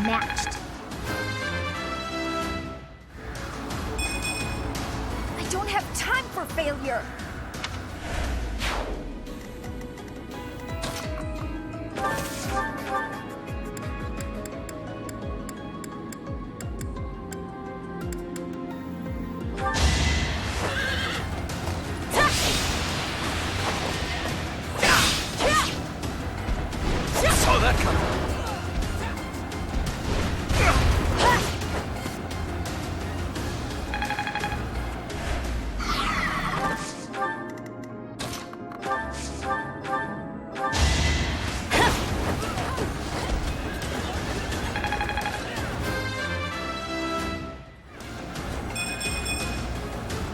matched. I don't have time for failure! Saw that coming.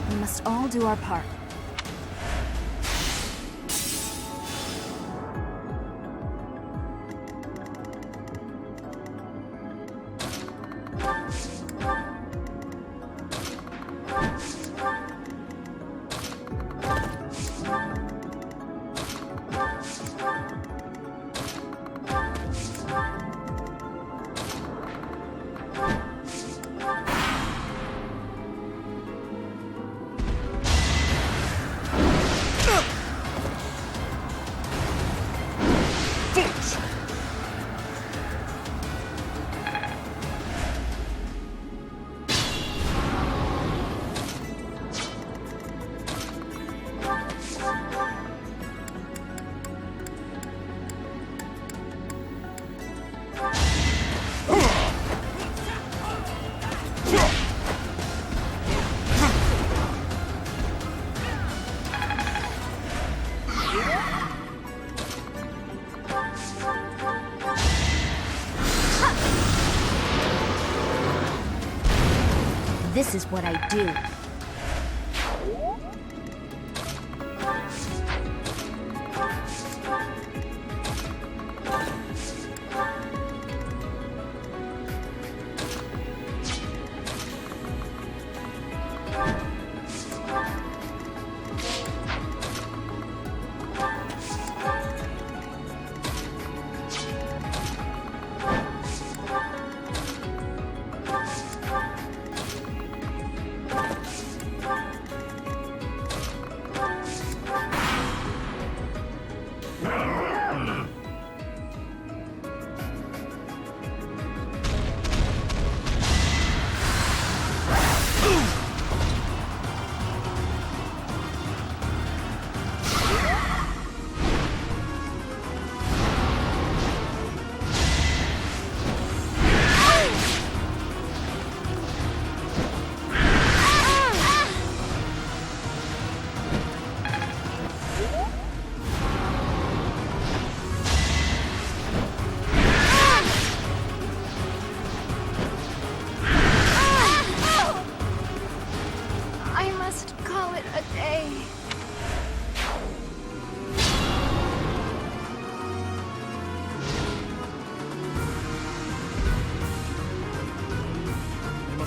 We must all do our part. This is what I do.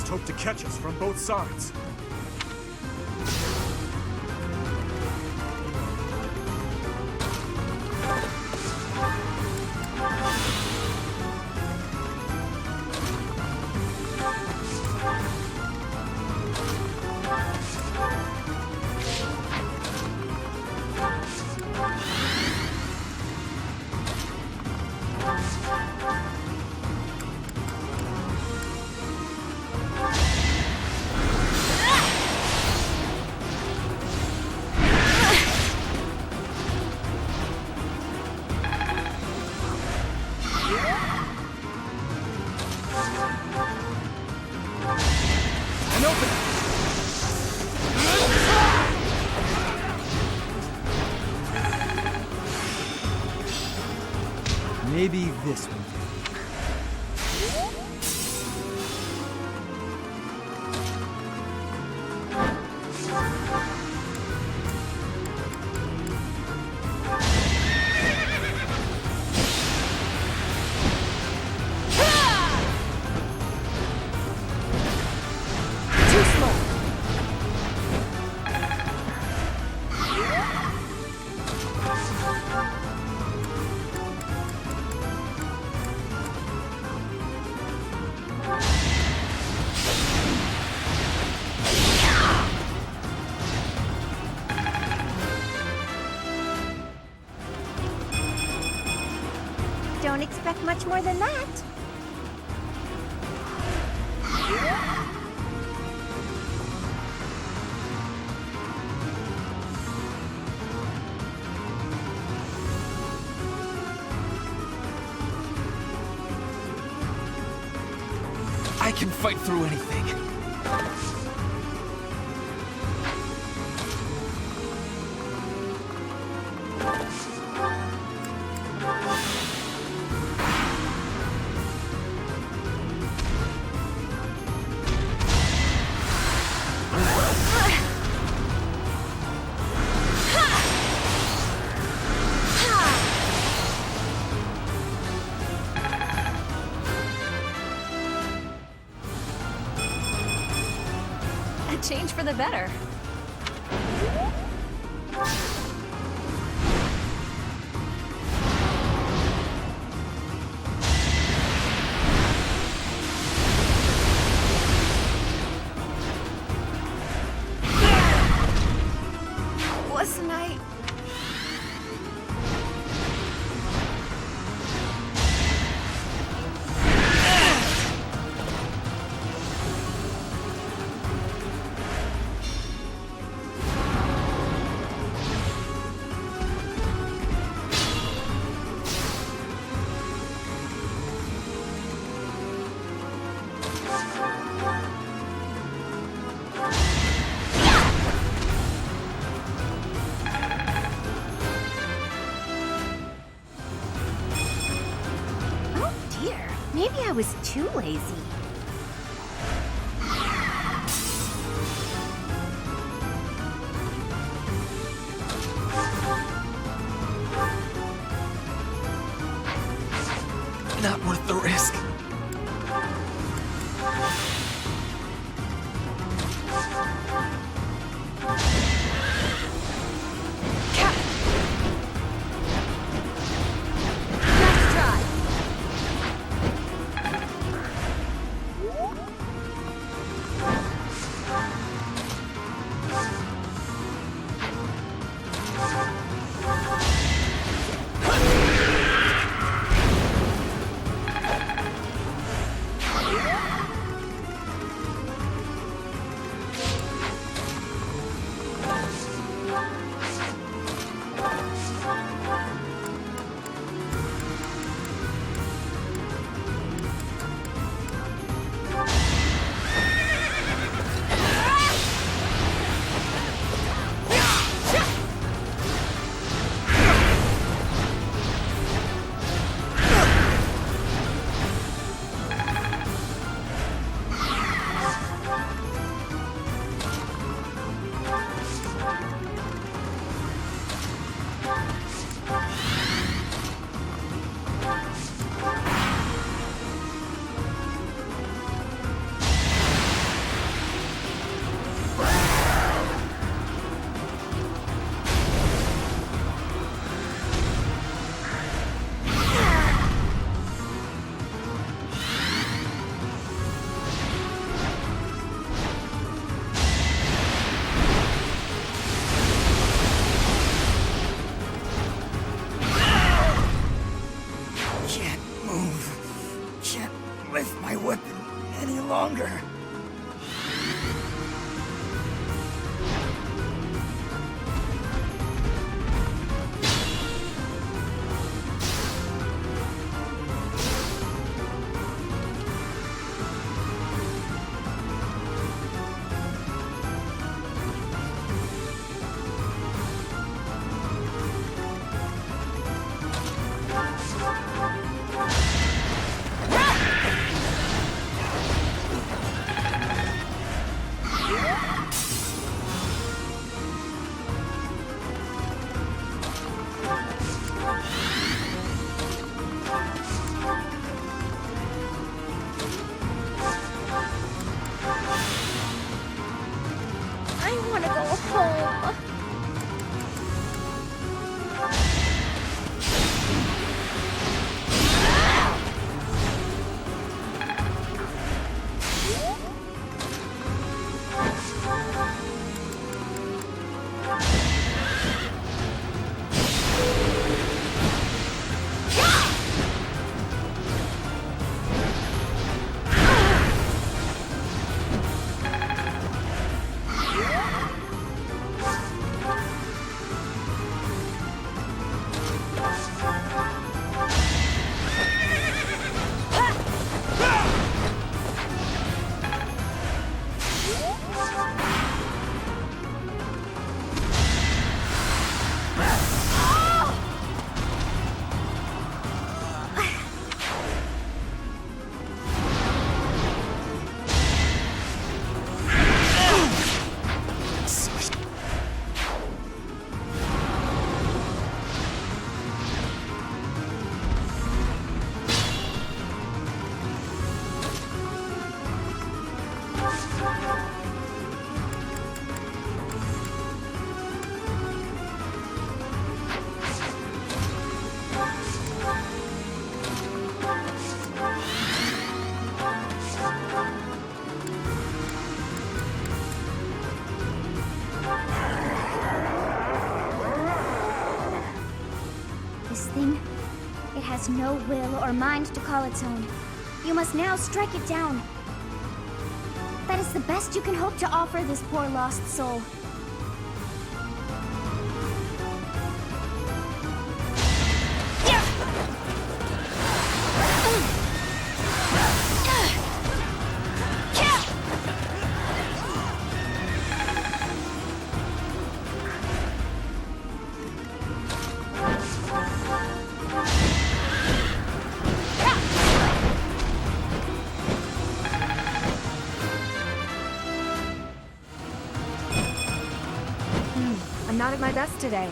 Hope to catch us from both sides. Maybe this one. much more than that. I can fight through anything. Change for the better. Listen, I... Maybe I was too lazy. Not worth the risk. longer. has no will or mind to call its own. You must now strike it down. That is the best you can hope to offer this poor lost soul. I'm not at my best today.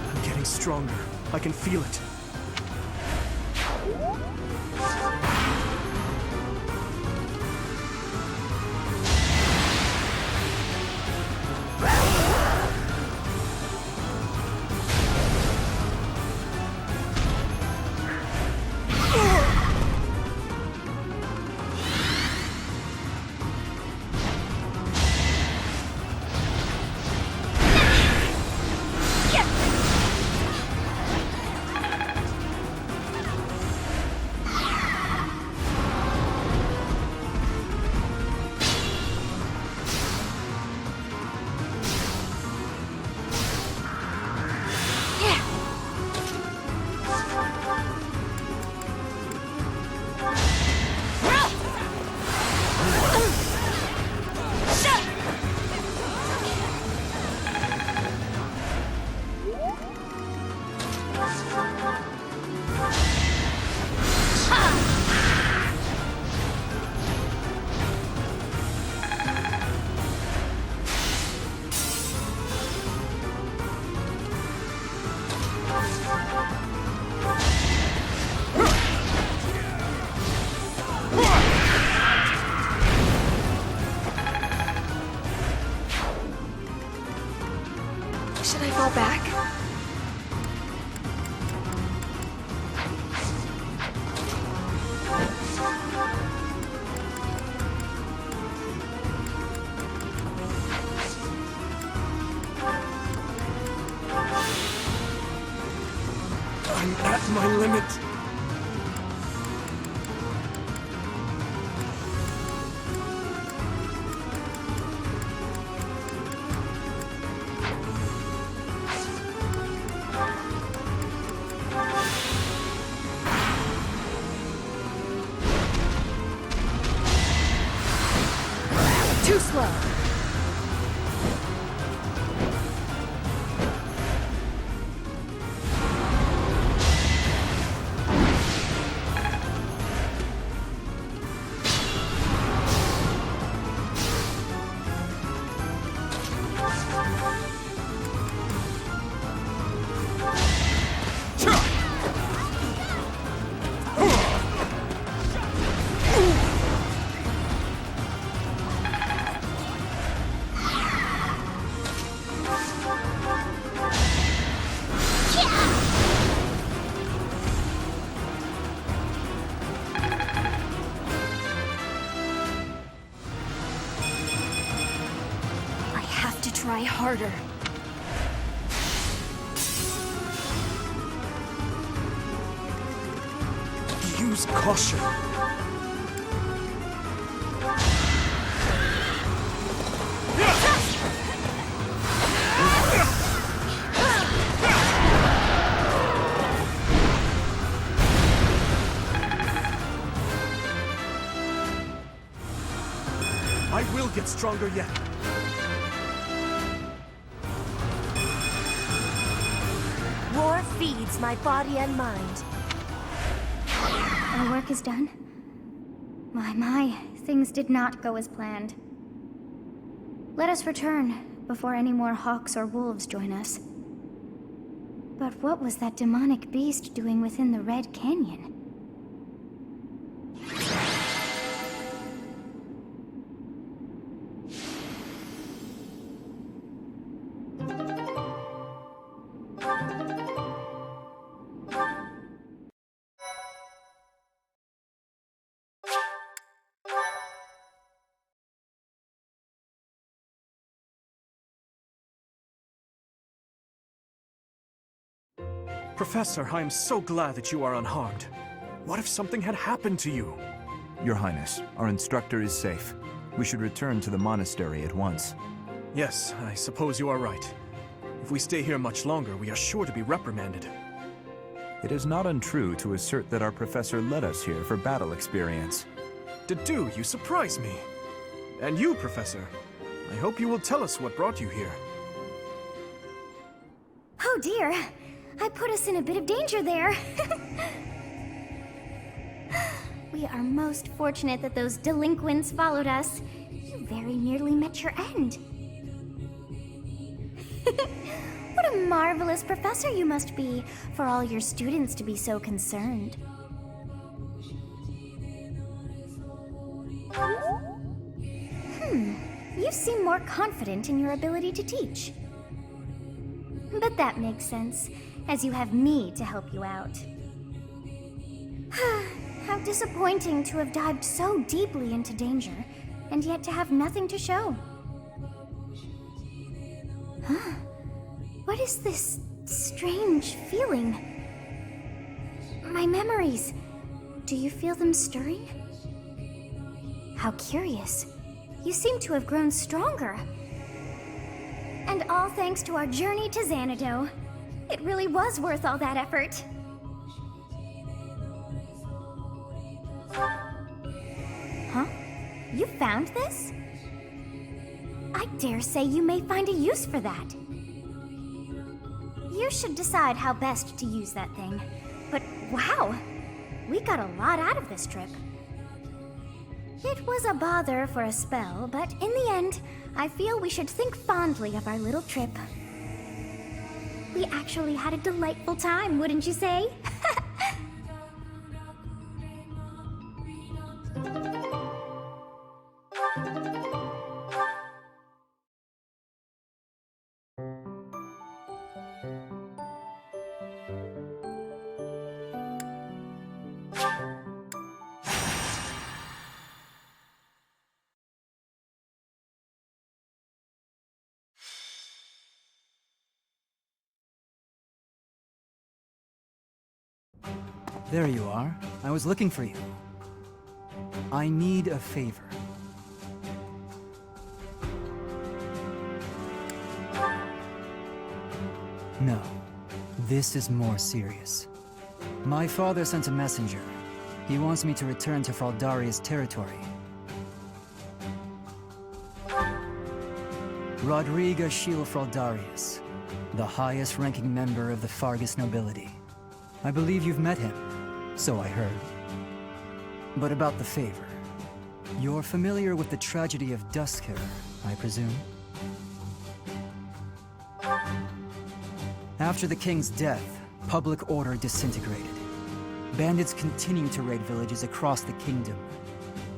I'm getting stronger. I can feel it. Should I fall back? I'm at my limit. Too slow. Try harder. Use caution. I will get stronger yet. War feeds my body and mind. Our work is done. My, things did not go as planned. Let us return before any more hawks or wolves join us. But what was that demonic beast doing within the Red Canyon? Professor, I am so glad that you are unharmed. What if something had happened to you? Your Highness, our instructor is safe. We should return to the monastery at once. Yes, I suppose you are right. If we stay here much longer, we are sure to be reprimanded. It is not untrue to assert that our professor led us here for battle experience. Dedu, you surprise me. And you, Professor. I hope you will tell us what brought you here. Oh dear, I put us in a bit of danger there. We are most fortunate that those delinquents followed us. You very nearly met your end. What a marvelous professor you must be, for all your students to be so concerned. You seem more confident in your ability to teach. But that makes sense, as you have me to help you out. How disappointing to have dived so deeply into danger, and yet to have nothing to show. Huh? What is this strange feeling? My memories. Do you feel them stirring? How curious. You seem to have grown stronger. And all thanks to our journey to Xanadu. It really was worth all that effort. Huh? You found this? I dare say you may find a use for that. You should decide how best to use that thing. But wow! We got a lot out of this trip. It was a bother for a spell, but in the end, I feel we should think fondly of our little trip. We actually had a delightful time, wouldn't you say? There you are. I was looking for you. I need a favor. No, this is more serious. My father sent a messenger. He wants me to return to Fraldaria's territory. Rodriga Shil Fraldarius, the highest-ranking member of the Fargus nobility. I believe you've met him. So I heard. But about the favor. You're familiar with the tragedy of Duskir, I presume? After the king's death, public order disintegrated. Bandits continue to raid villages across the kingdom,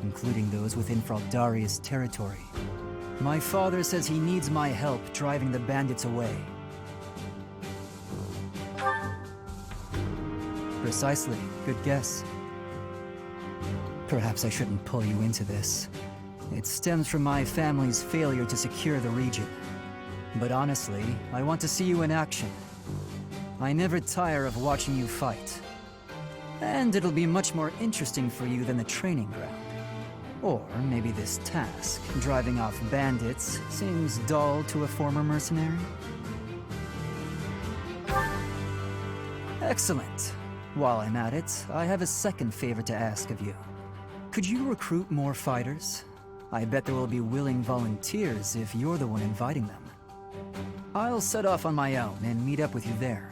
including those within Fraldaria's territory. My father says he needs my help driving the bandits away. Precisely. Good guess. Perhaps I shouldn't pull you into this. It stems from my family's failure to secure the region. But honestly, I want to see you in action. I never tire of watching you fight. And it'll be much more interesting for you than the training ground. Or maybe this task, driving off bandits, seems dull to a former mercenary? Excellent. While I'm at it, I have a second favor to ask of you. Could you recruit more fighters? I bet there will be willing volunteers if you're the one inviting them. I'll set off on my own and meet up with you there.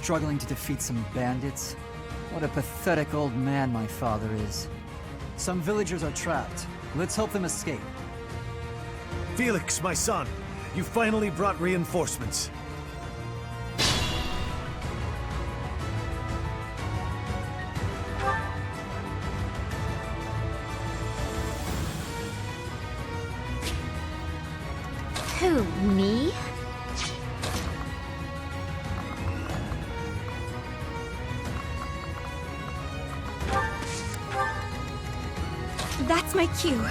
struggling to defeat some bandits. What a pathetic old man my father is. Some villagers are trapped. Let's help them escape. Felix, my son, you finally brought reinforcements. Who, me? That's my cue.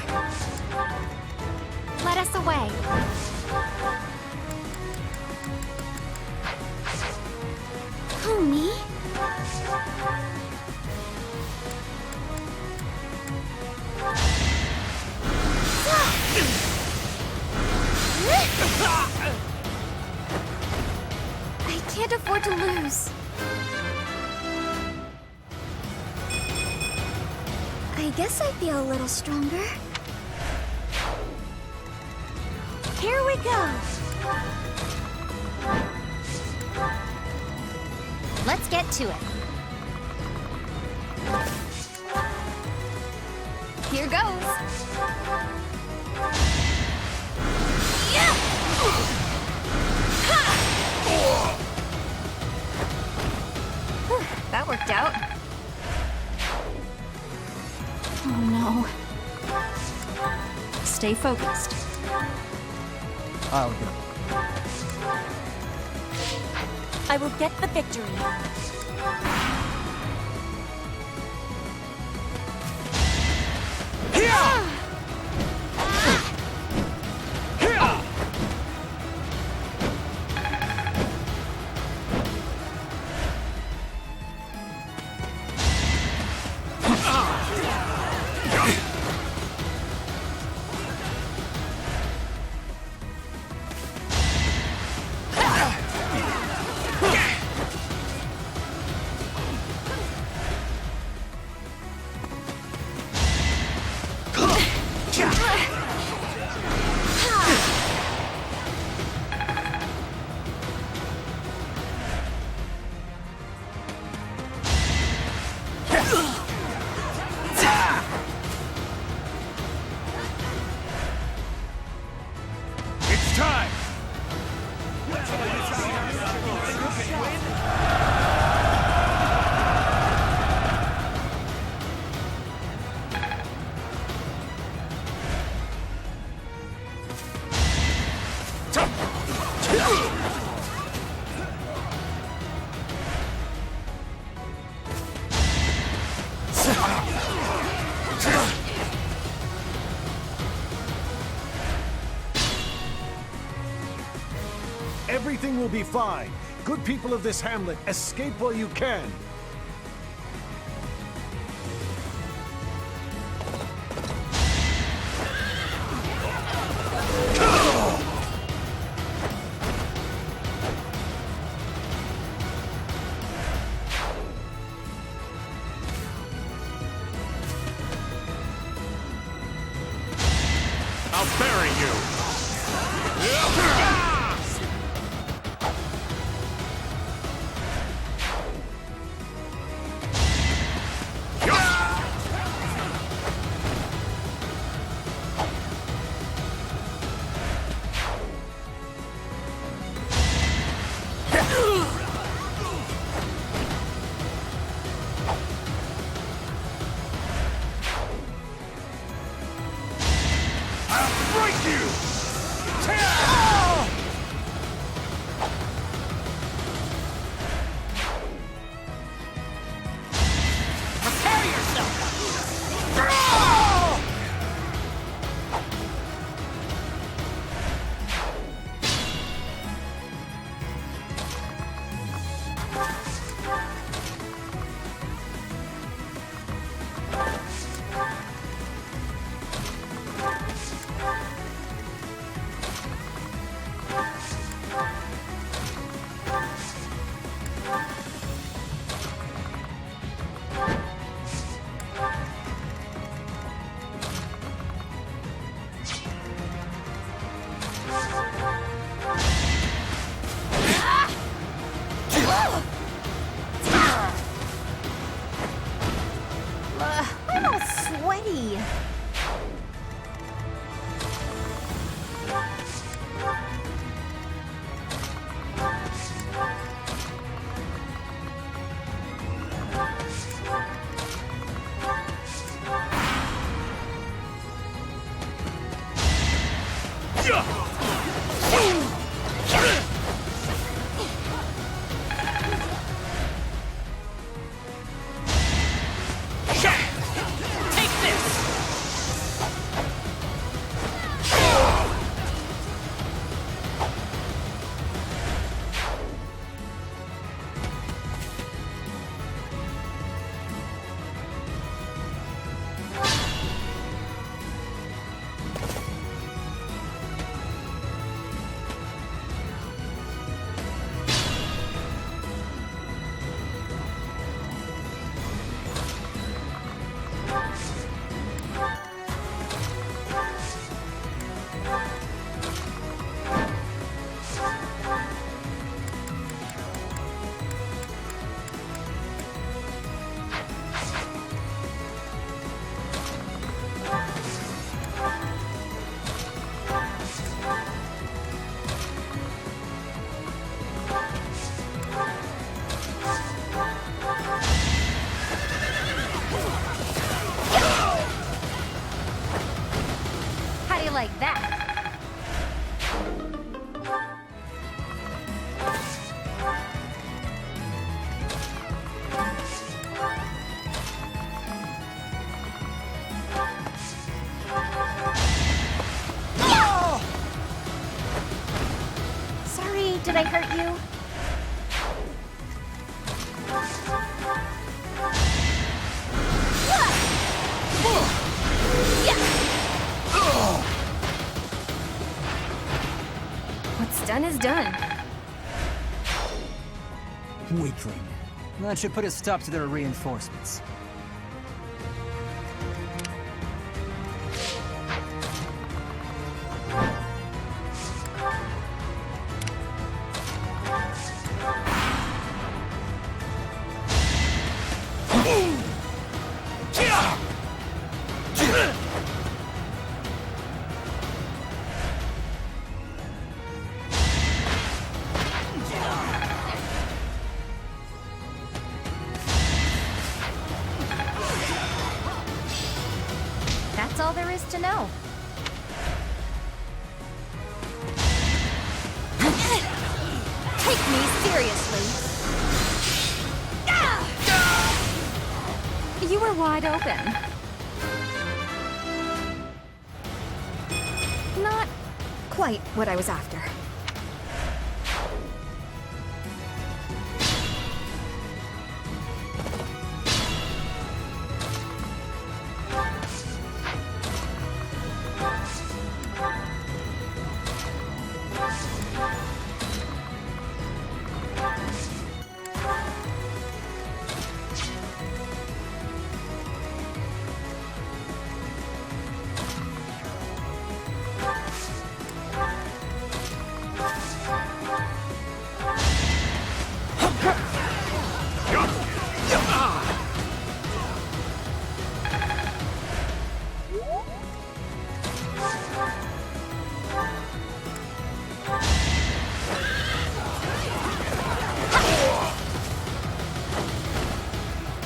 Let us away. Who, me? I can't afford to lose. I guess I feel a little stronger. Here we go. Let's get to it. Here goes. That worked out. Oh no. Stay focused. I'll go. I will get the victory. Everything will be fine. Good people of this hamlet, escape while you can. I'll bury you! Like that. Sorry, did I hurt you? What's done is done. Weakling. That should put a stop to their reinforcements. That's all there is to know. Take me seriously. You were wide open. Not quite what I was after.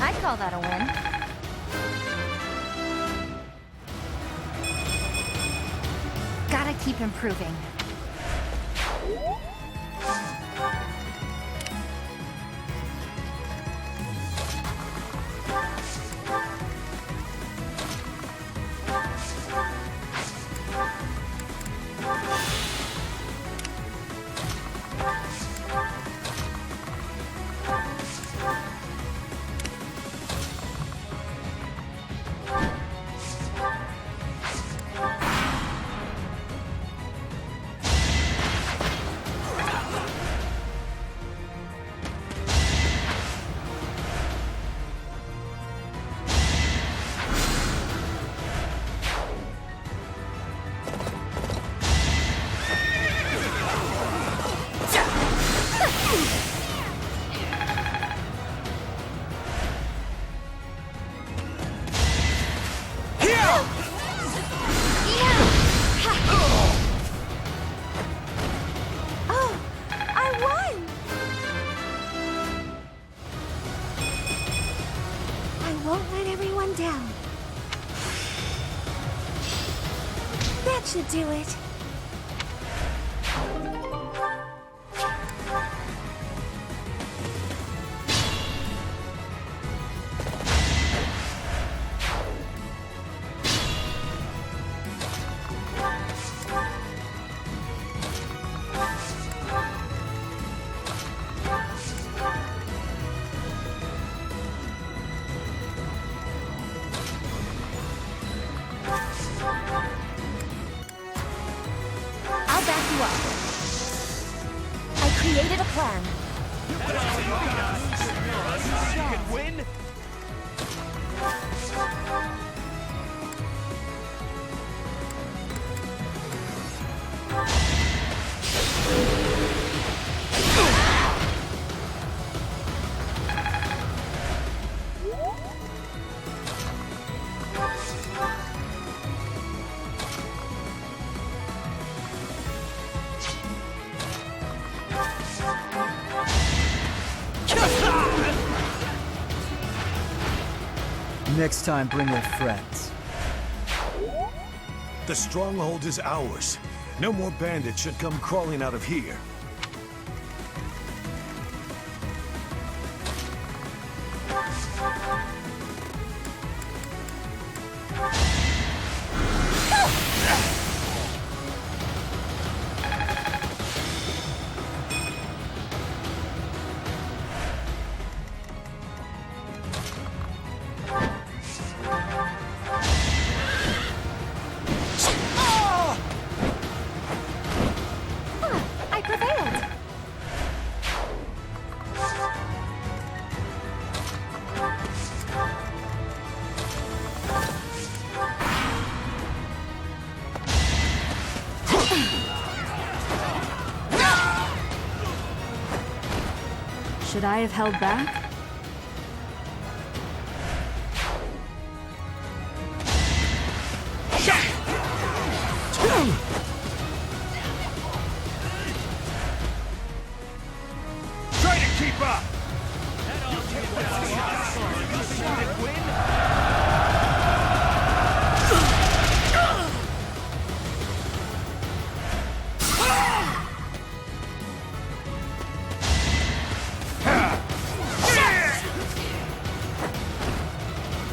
I'd call that a win. Gotta keep improving. That should do it. back you up. I created a plan. You can win? Next time, bring your friends. The stronghold is ours. No more bandits should come crawling out of here. Should I have held back? Try to keep up!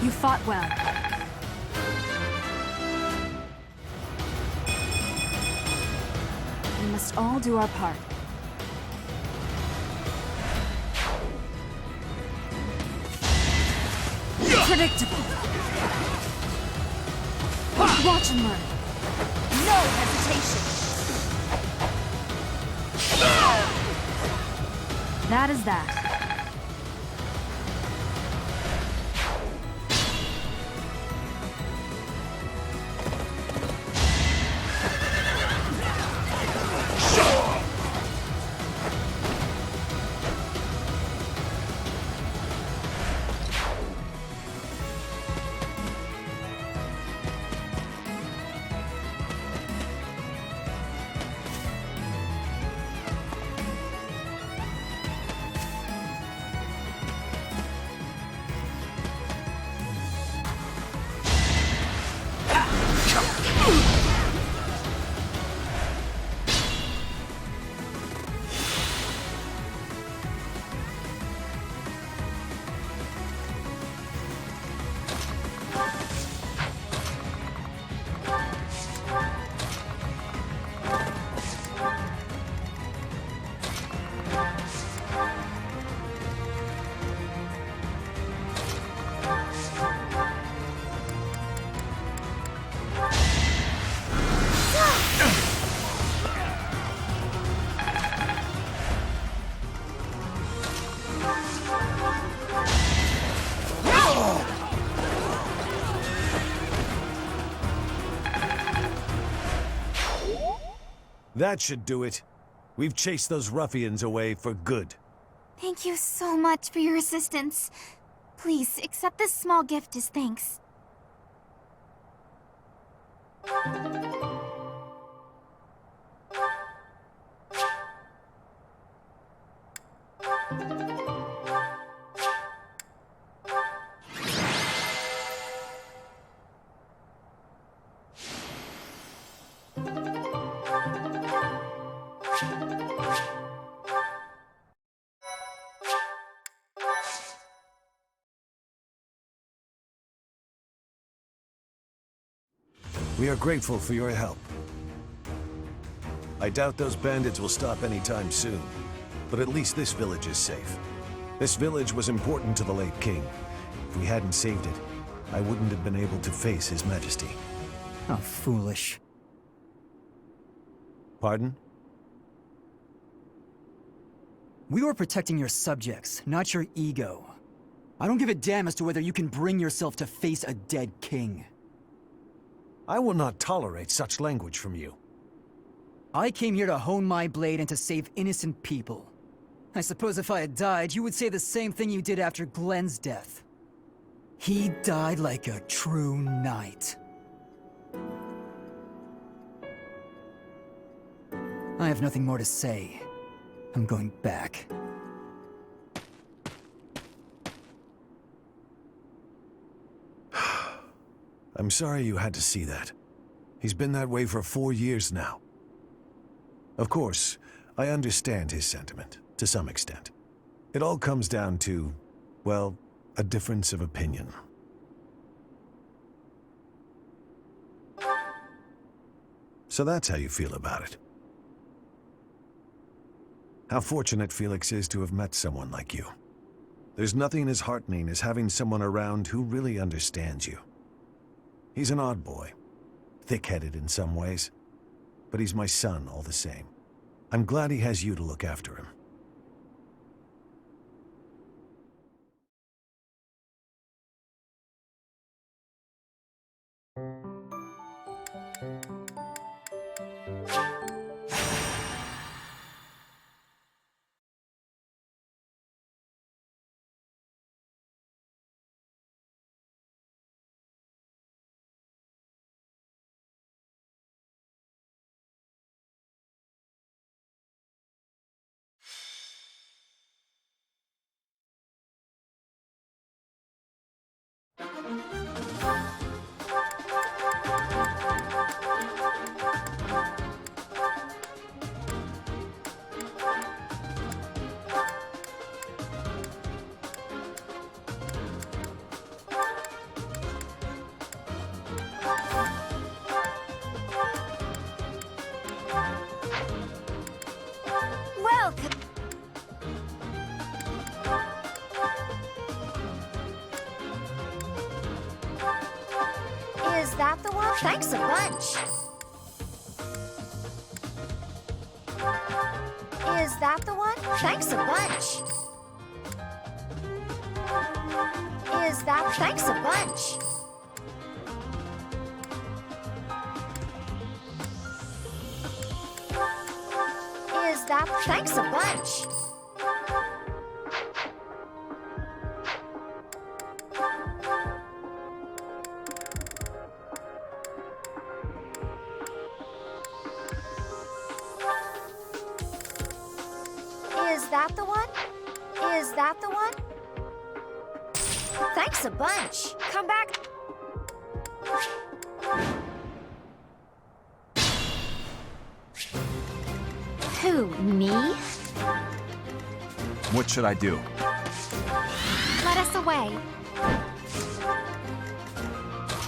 You fought well. We must all do our part. Predictable. Watch and learn. No hesitation. That is that. That should do it. We've chased those ruffians away for good. Thank you so much for your assistance. Please, accept this small gift as thanks. We are grateful for your help. I doubt those bandits will stop anytime soon, but at least this village is safe. This village was important to the late king. If we hadn't saved it, I wouldn't have been able to face His Majesty. How foolish. Pardon? We were protecting your subjects, not your ego. I don't give a damn as to whether you can bring yourself to face a dead king. I will not tolerate such language from you. I came here to hone my blade and to save innocent people. I suppose if I had died, you would say the same thing you did after Glenn's death. He died like a true knight. I have nothing more to say. I'm going back. I'm sorry you had to see that. He's been that way for 4 years now. Of course, I understand his sentiment, to some extent. It all comes down to, well, a difference of opinion. So that's how you feel about it. How fortunate Felix is to have met someone like you. There's nothing as heartening as having someone around who really understands you. He's an odd boy, thick-headed in some ways, but he's my son all the same. I'm glad he has you to look after him. Welcome. Is that the one? Thanks a bunch. Is that the one? Thanks a bunch. Is that? Thanks a bunch. Is that? Thanks a bunch. Is that the one? Is that the one? Thanks a bunch. Come back. Who, me? What should I do? Let us away.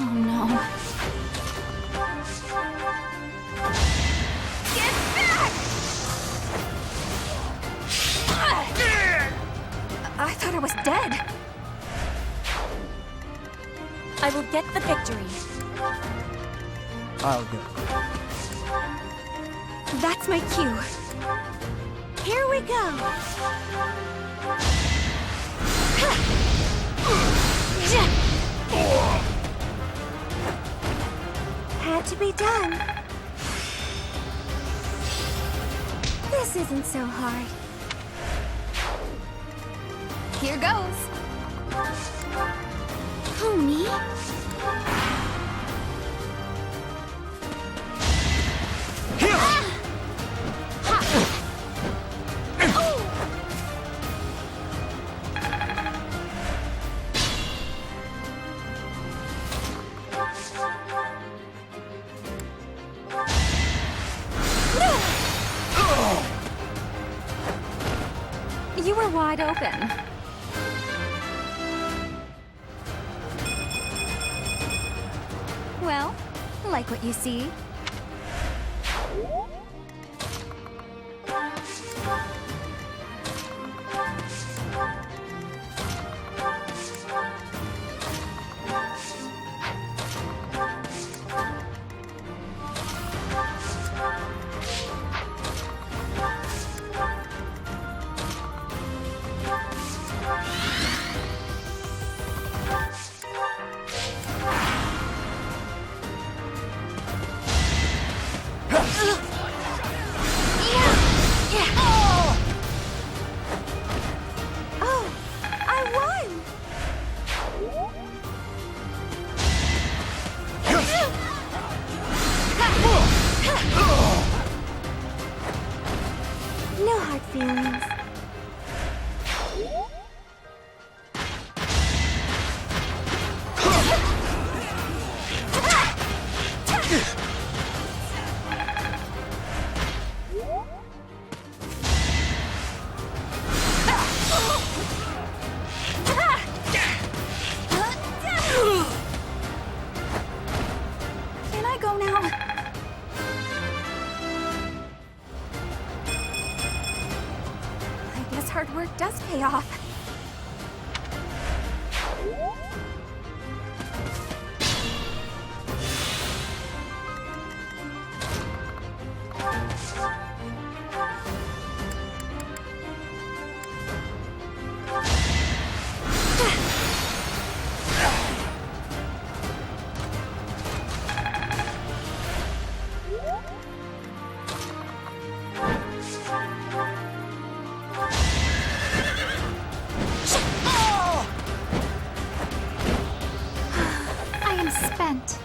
Oh no. Get back! I thought I was dead. I will get the victory. I'll go. That's my cue. Here we go. Had to be done. This isn't so hard. Here goes. Who, me? You were wide open. Well, like what you see. bad feelings. Can I go now? I guess hard work does pay off. I am spent.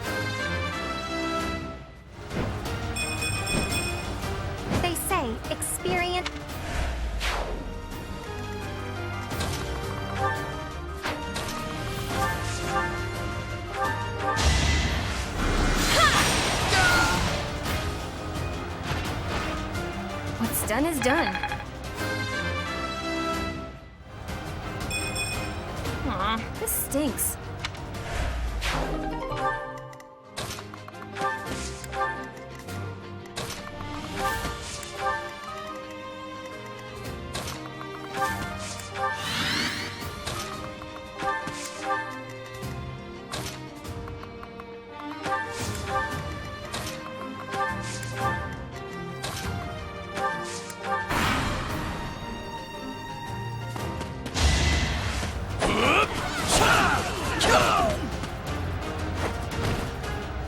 They say experience. What's done is done. Aw, this stinks.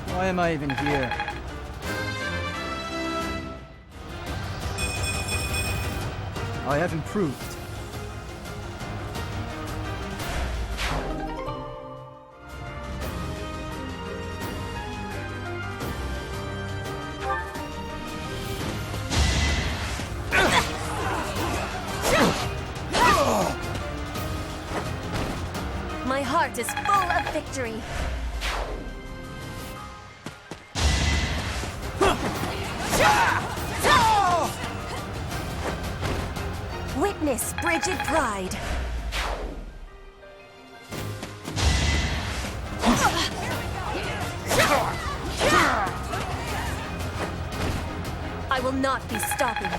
Why am I even here? I have improved. My heart is full of victory. Witness frigid pride. I will not be stopping.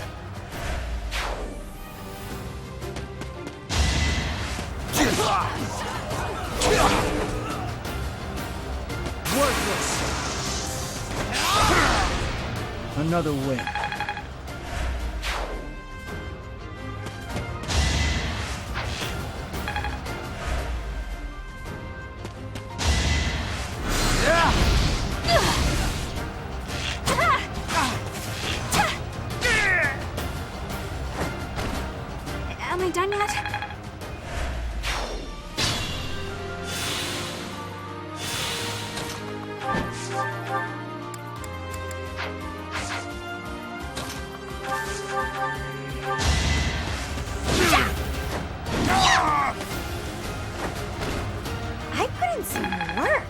Another win. Am I done yet? I put in some work.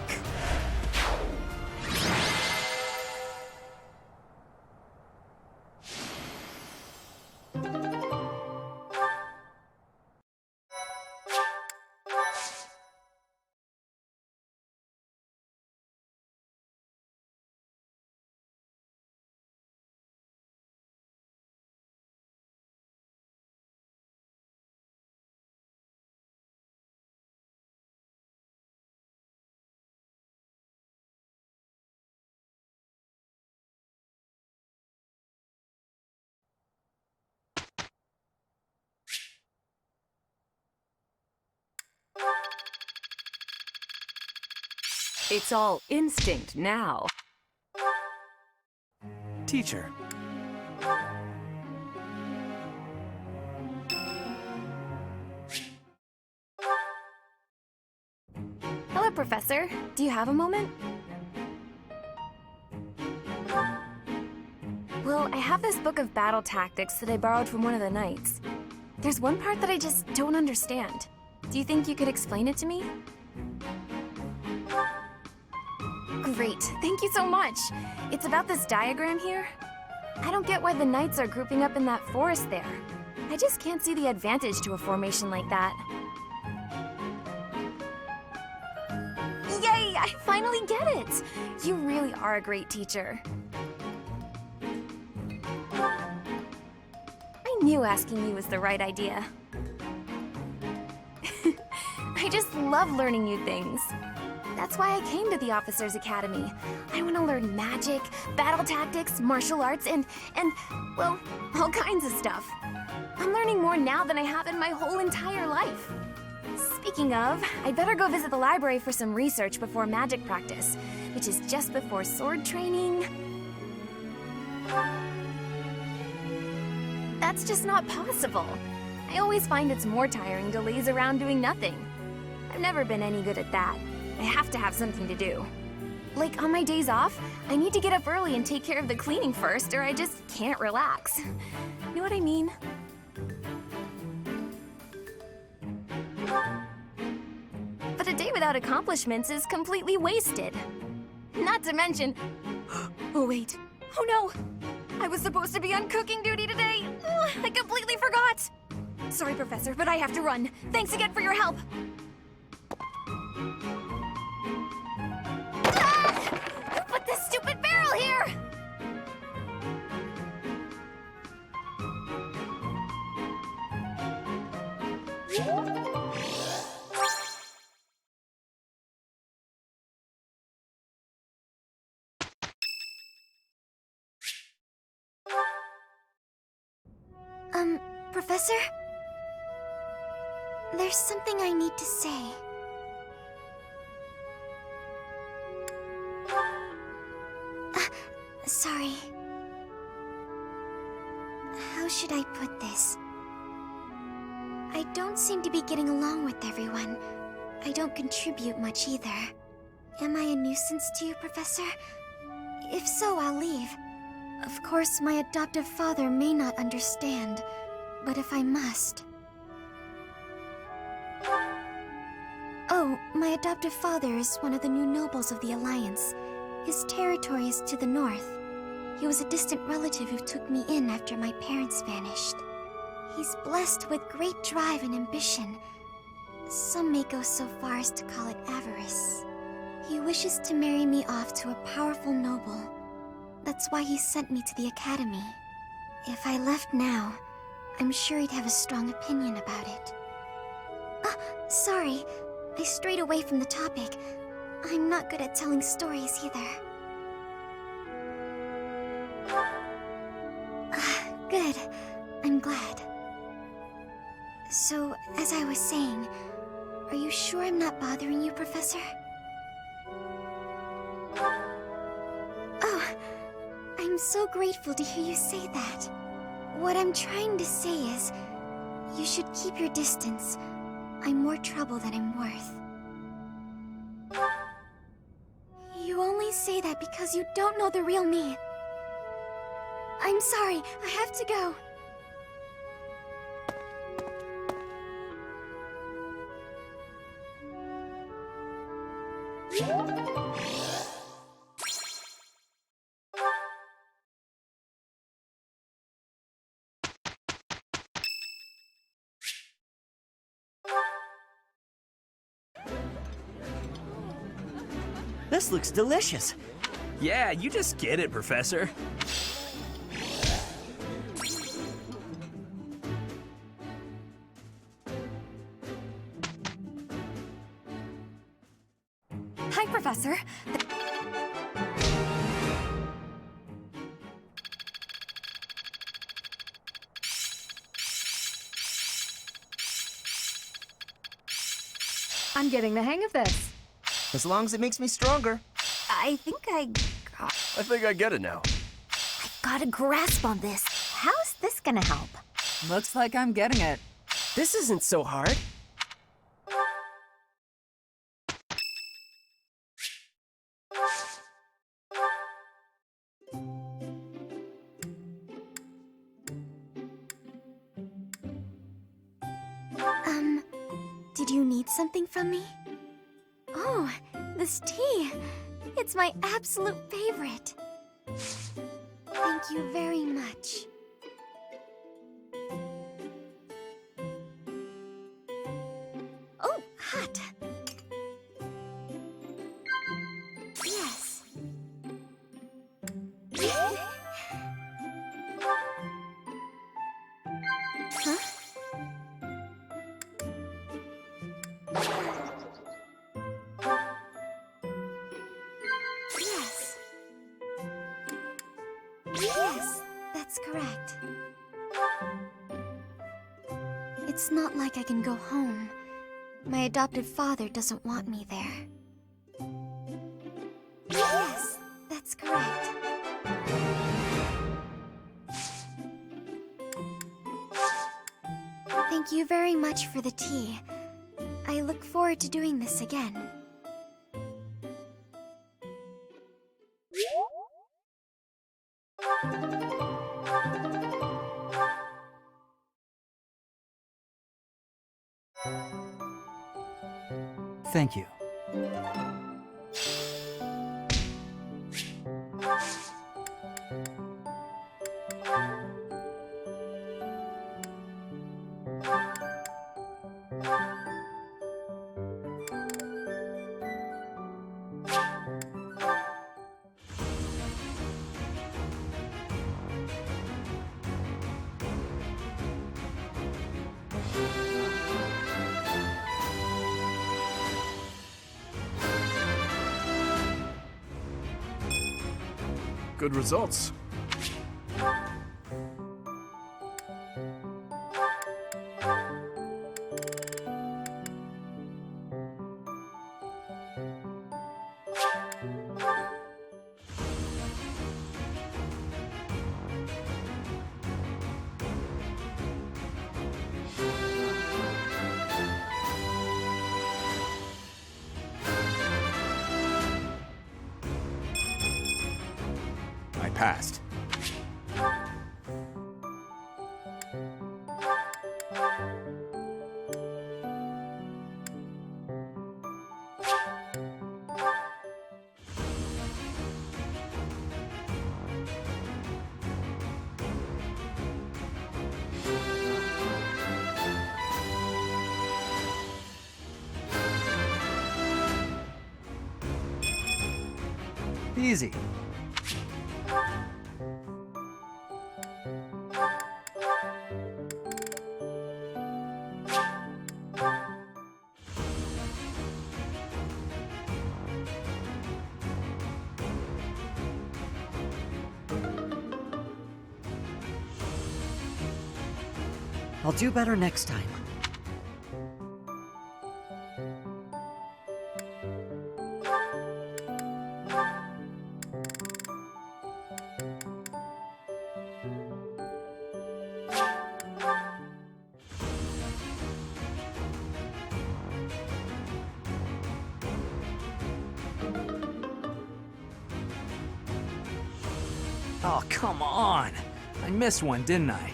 It's all instinct now. Teacher. Hello, Professor. Do you have a moment? Well, I have this book of battle tactics that I borrowed from one of the knights. There's one part that I just don't understand. Do you think you could explain it to me? Great, thank you so much. It's about this diagram here. I don't get why the knights are grouping up in that forest there. I just can't see the advantage to a formation like that. Yay, I finally get it! You really are a great teacher. I knew asking you was the right idea. I just love learning new things. That's why I came to the Officers Academy. I want to learn magic, battle tactics, martial arts, and, well, all kinds of stuff. I'm learning more now than I have in my whole entire life. Speaking of, I'd better go visit the library for some research before magic practice, which is just before sword training. That's just not possible. I always find it's more tiring to laze around doing nothing. I've never been any good at that. I have to have something to do. Like, on my days off, I need to get up early and take care of the cleaning first, or I just can't relax. You know what I mean? But a day without accomplishments is completely wasted. Not to mention... Oh, wait. Oh, no! I was supposed to be on cooking duty today! Ugh, I completely forgot! Sorry, Professor, but I have to run. Thanks again for your help! Who put this stupid barrel here? Professor? There's something I need to say. Sorry. How should I put this? I don't seem to be getting along with everyone. I don't contribute much either. Am I a nuisance to you, Professor? If so, I'll leave. Of course, my adoptive father may not understand, but if I must... Oh, my adoptive father is one of the new nobles of the Alliance. His territory is to the north. He was a distant relative who took me in after my parents vanished. He's blessed with great drive and ambition. Some may go so far as to call it avarice. He wishes to marry me off to a powerful noble. That's why he sent me to the academy. If I left now, I'm sure he'd have a strong opinion about it. Sorry, I strayed away from the topic. I'm not good at telling stories either. Good. I'm glad. So, as I was saying, are you sure I'm not bothering you, Professor? Oh, I'm so grateful to hear you say that. What I'm trying to say is, you should keep your distance. I'm more trouble than I'm worth. You only say that because you don't know the real me. I'm sorry, I have to go. This looks delicious. Yeah, you just get it, Professor. Hi, Professor. I'm getting the hang of this. As long as it makes me stronger. I think I get it now. I've got a grasp on this. How's this gonna help? Looks like I'm getting it. This isn't so hard. Did you need something from me? Oh, this tea. It's my absolute favorite. Thank you very much. Oh, hot. Yes. Huh? Yes. Yes, that's correct. It's not like I can go home. My adopted father doesn't want me there. Yes, that's correct. Thank you very much for the tea. I look forward to doing this again. Thank you. Good results. I passed. Easy. I'll do better next time. Oh, come on! I missed one, didn't I?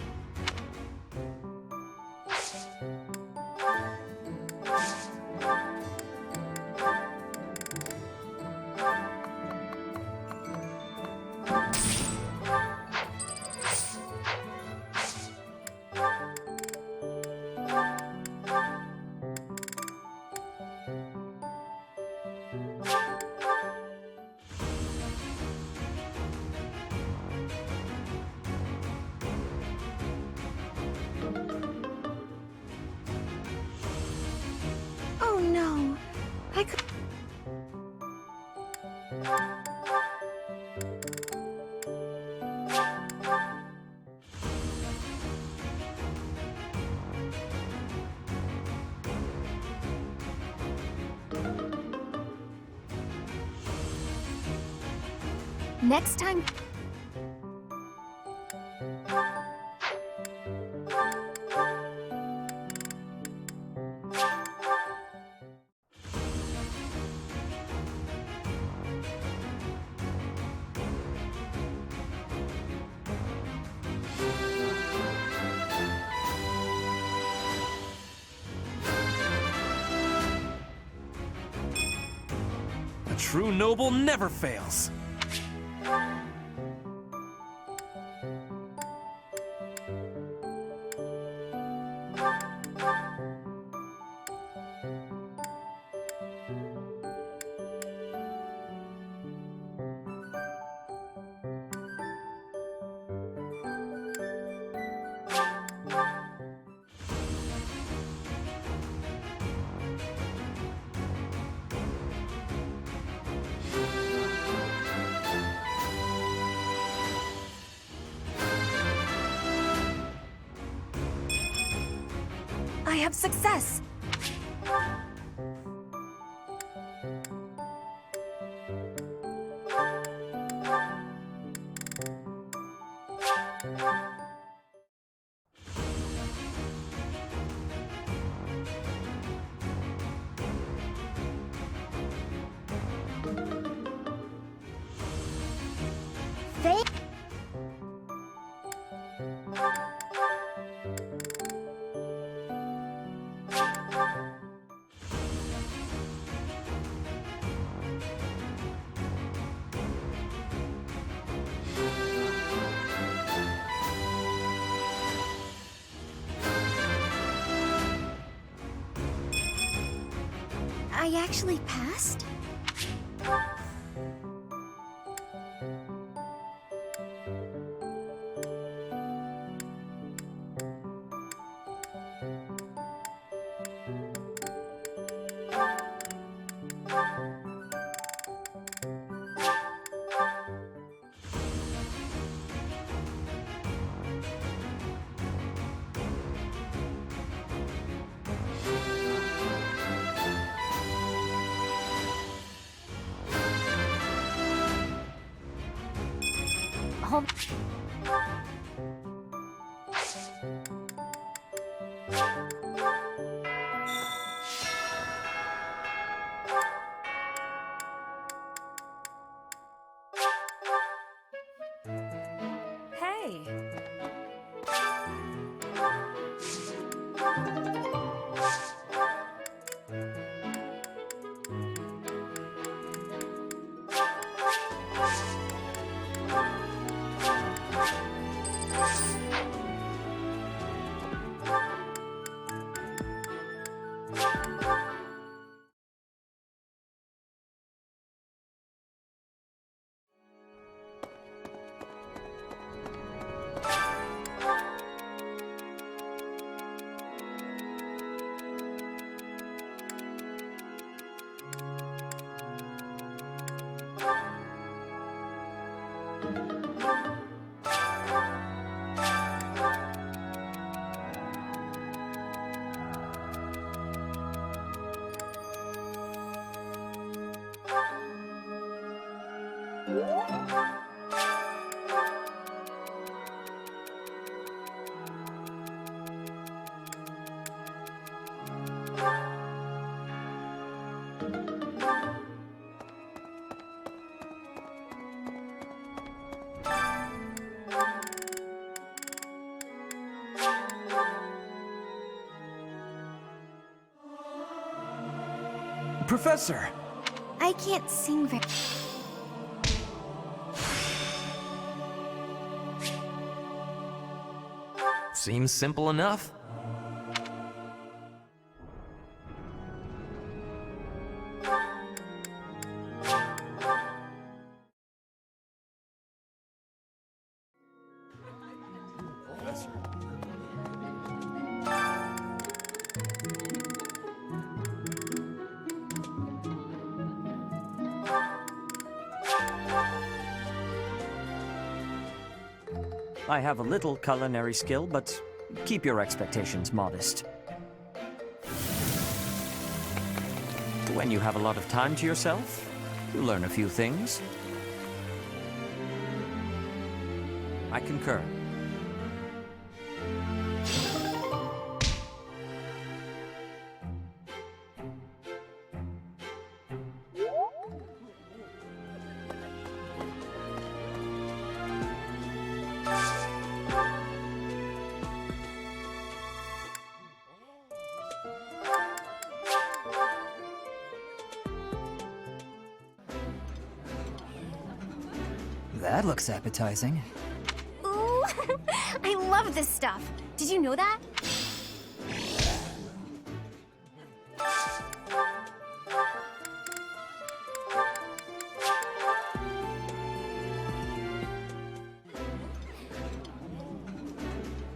Oh no, I could. Next time. true noble never fails. I have success! I actually passed? Hey. Professor! I can't sing very... Seems simple enough. I have a little culinary skill, but keep your expectations modest. When you have a lot of time to yourself, you learn a few things. I concur. That looks appetizing. Ooh, I love this stuff. Did you know that?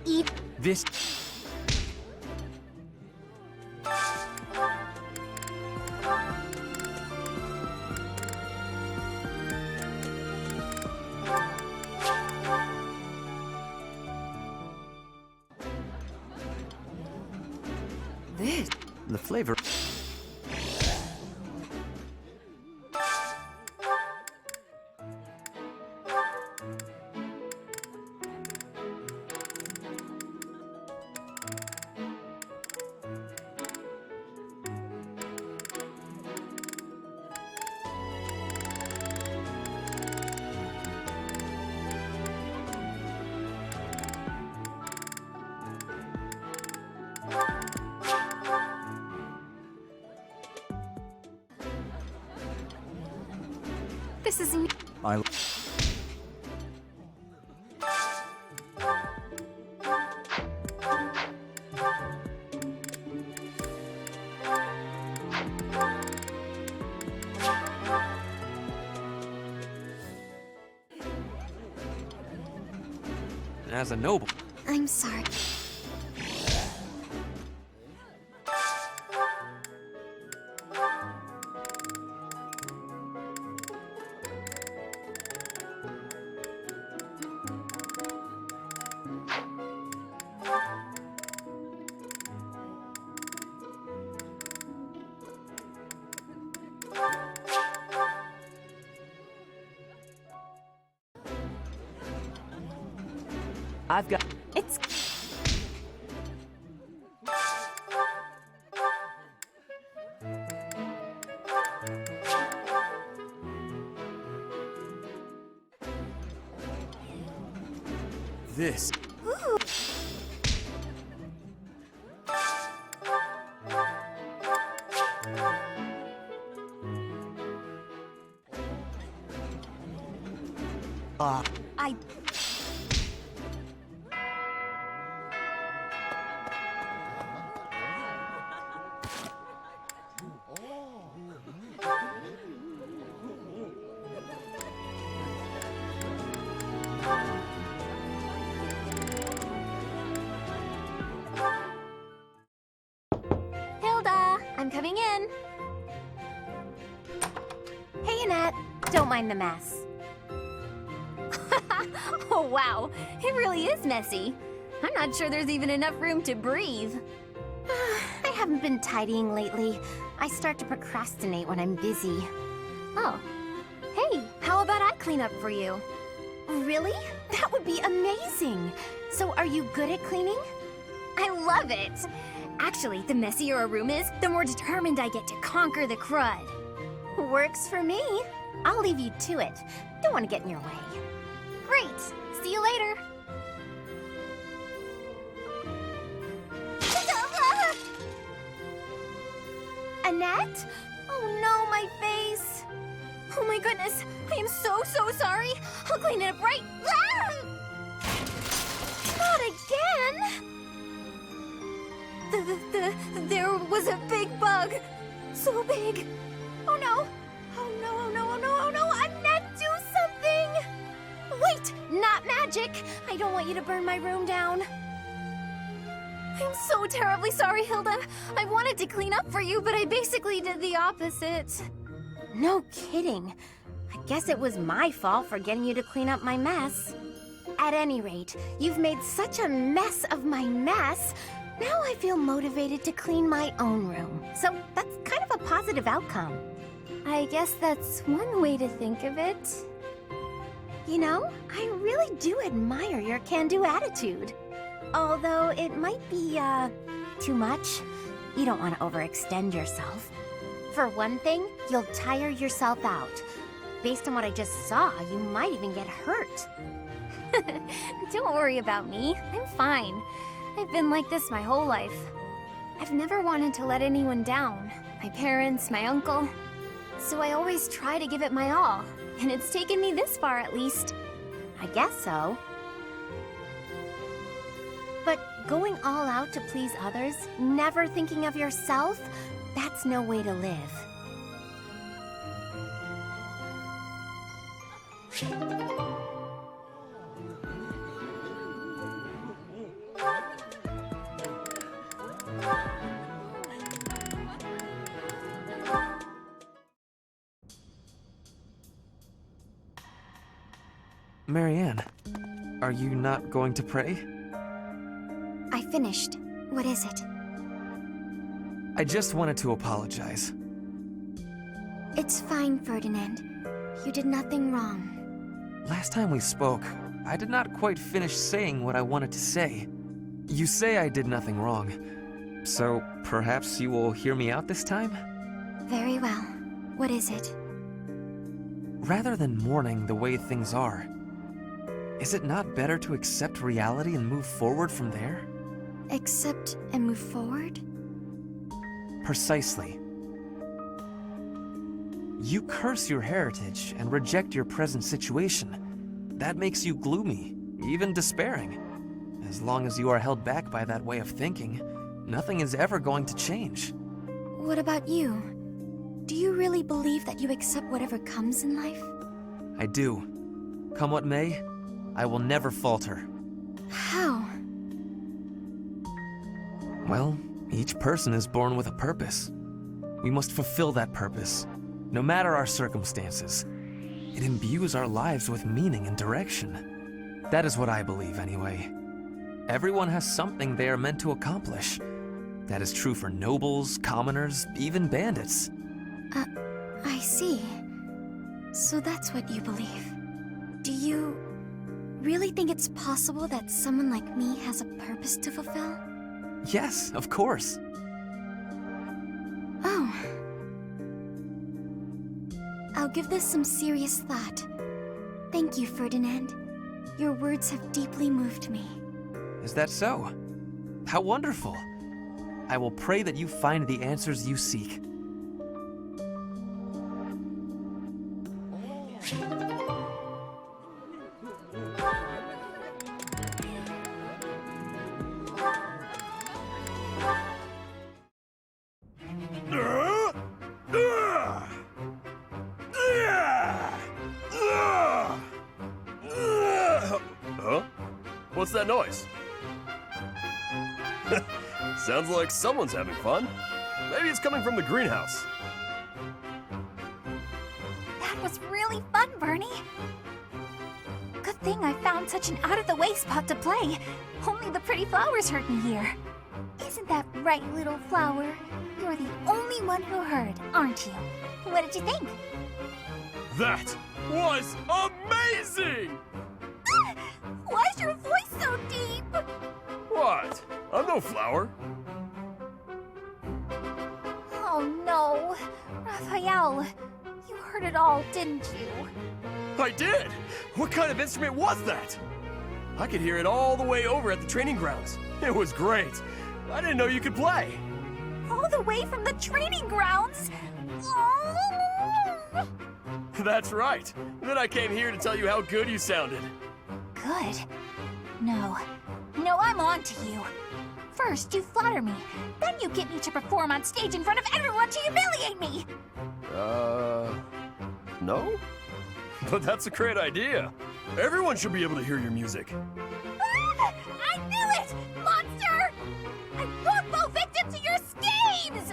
Eat This... This... The flavor... This isn't. I... As a noble. I'm sorry. I've got... It's. This. Ooh. I. Hilda, I'm coming in. Hey, Annette. Don't mind the mess. Oh, wow. It really is messy. I'm not sure there's even enough room to breathe. I haven't been tidying lately. I start to procrastinate when I'm busy. Oh. Hey, how about I clean up for you? Really? That would be amazing. So are you good at cleaning? I love it. Actually, the messier a room is, the more determined I get to conquer the crud. Works for me. I'll leave you to it. Don't want to get in your way. Great. See you later. Annette? Oh no, my face. Oh my goodness. I am so sorry. I'll clean it up right. Not again. There was a big bug. So big. Oh no. Oh no, oh no, oh no, oh no. Annette, do something. Wait, not magic. I don't want you to burn my room down. I'm so terribly sorry, Hilda. I wanted to clean up for you, but I basically did the opposite. No kidding. I guess it was my fault for getting you to clean up my mess. At any rate, you've made such a mess of my mess. Now I feel motivated to clean my own room. So that's kind of a positive outcome. I guess that's one way to think of it. You know, I really do admire your can-do attitude. Although it might be, too much. You don't want to overextend yourself. For one thing, you'll tire yourself out. Based on what I just saw, you might even get hurt. Don't worry about me. I'm fine. I've been like this my whole life. I've never wanted to let anyone down. My parents, my uncle. So I always try to give it my all. And it's taken me this far, at least. I guess so. But going all out to please others, never thinking of yourself, that's no way to live. Marianne, are you not going to pray? I finished. What is it? I just wanted to apologize. It's fine, Ferdinand. You did nothing wrong. Last time we spoke, I did not quite finish saying what I wanted to say. You say I did nothing wrong, so perhaps you will hear me out this time? Very well. What is it? Rather than mourning the way things are, is it not better to accept reality and move forward from there? Accept and move forward? Precisely. You curse your heritage and reject your present situation. That makes you gloomy, even despairing. As long as you are held back by that way of thinking, nothing is ever going to change. What about you? Do you really believe that you accept whatever comes in life? I do. Come what may, I will never falter. How? Well, each person is born with a purpose. We must fulfill that purpose, no matter our circumstances. It imbues our lives with meaning and direction. That is what I believe, anyway. Everyone has something they are meant to accomplish. That is true for nobles, commoners, even bandits. I see. So that's what you believe. Do you really think it's possible that someone like me has a purpose to fulfill? Yes, of course. Oh. I'll give this some serious thought. Thank you, Ferdinand. Your words have deeply moved me. Is that so? How wonderful. I will pray that you find the answers you seek. Huh? What's that noise? Sounds like someone's having fun. Maybe it's coming from the greenhouse. That was really fun, Bernie. Good thing I found such an out-of-the-way spot to play. Only the pretty flowers heard me here. Isn't that right, little flower? You're the only one who heard, aren't you? What did you think? That was amazing! Why is your voice so deep? What? I'm no flower. Oh no. Raphael, you heard it all, didn't you? I did! What kind of instrument was that? I could hear it all the way over at the training grounds. It was great. I didn't know you could play. All the way from the training grounds? Oh. That's right. Then I came here to tell you how good you sounded. Good? No, I'm on to you. First, you flatter me. Then you get me to perform on stage in front of everyone to humiliate me. No? But that's a great idea. Everyone should be able to hear your music. Ah, I knew it! Monster! I won't fall victim to your schemes!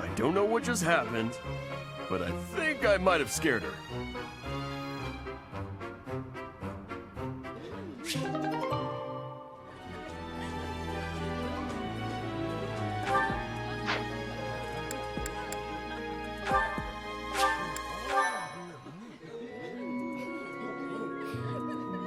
I don't know what just happened, but I think I might have scared her.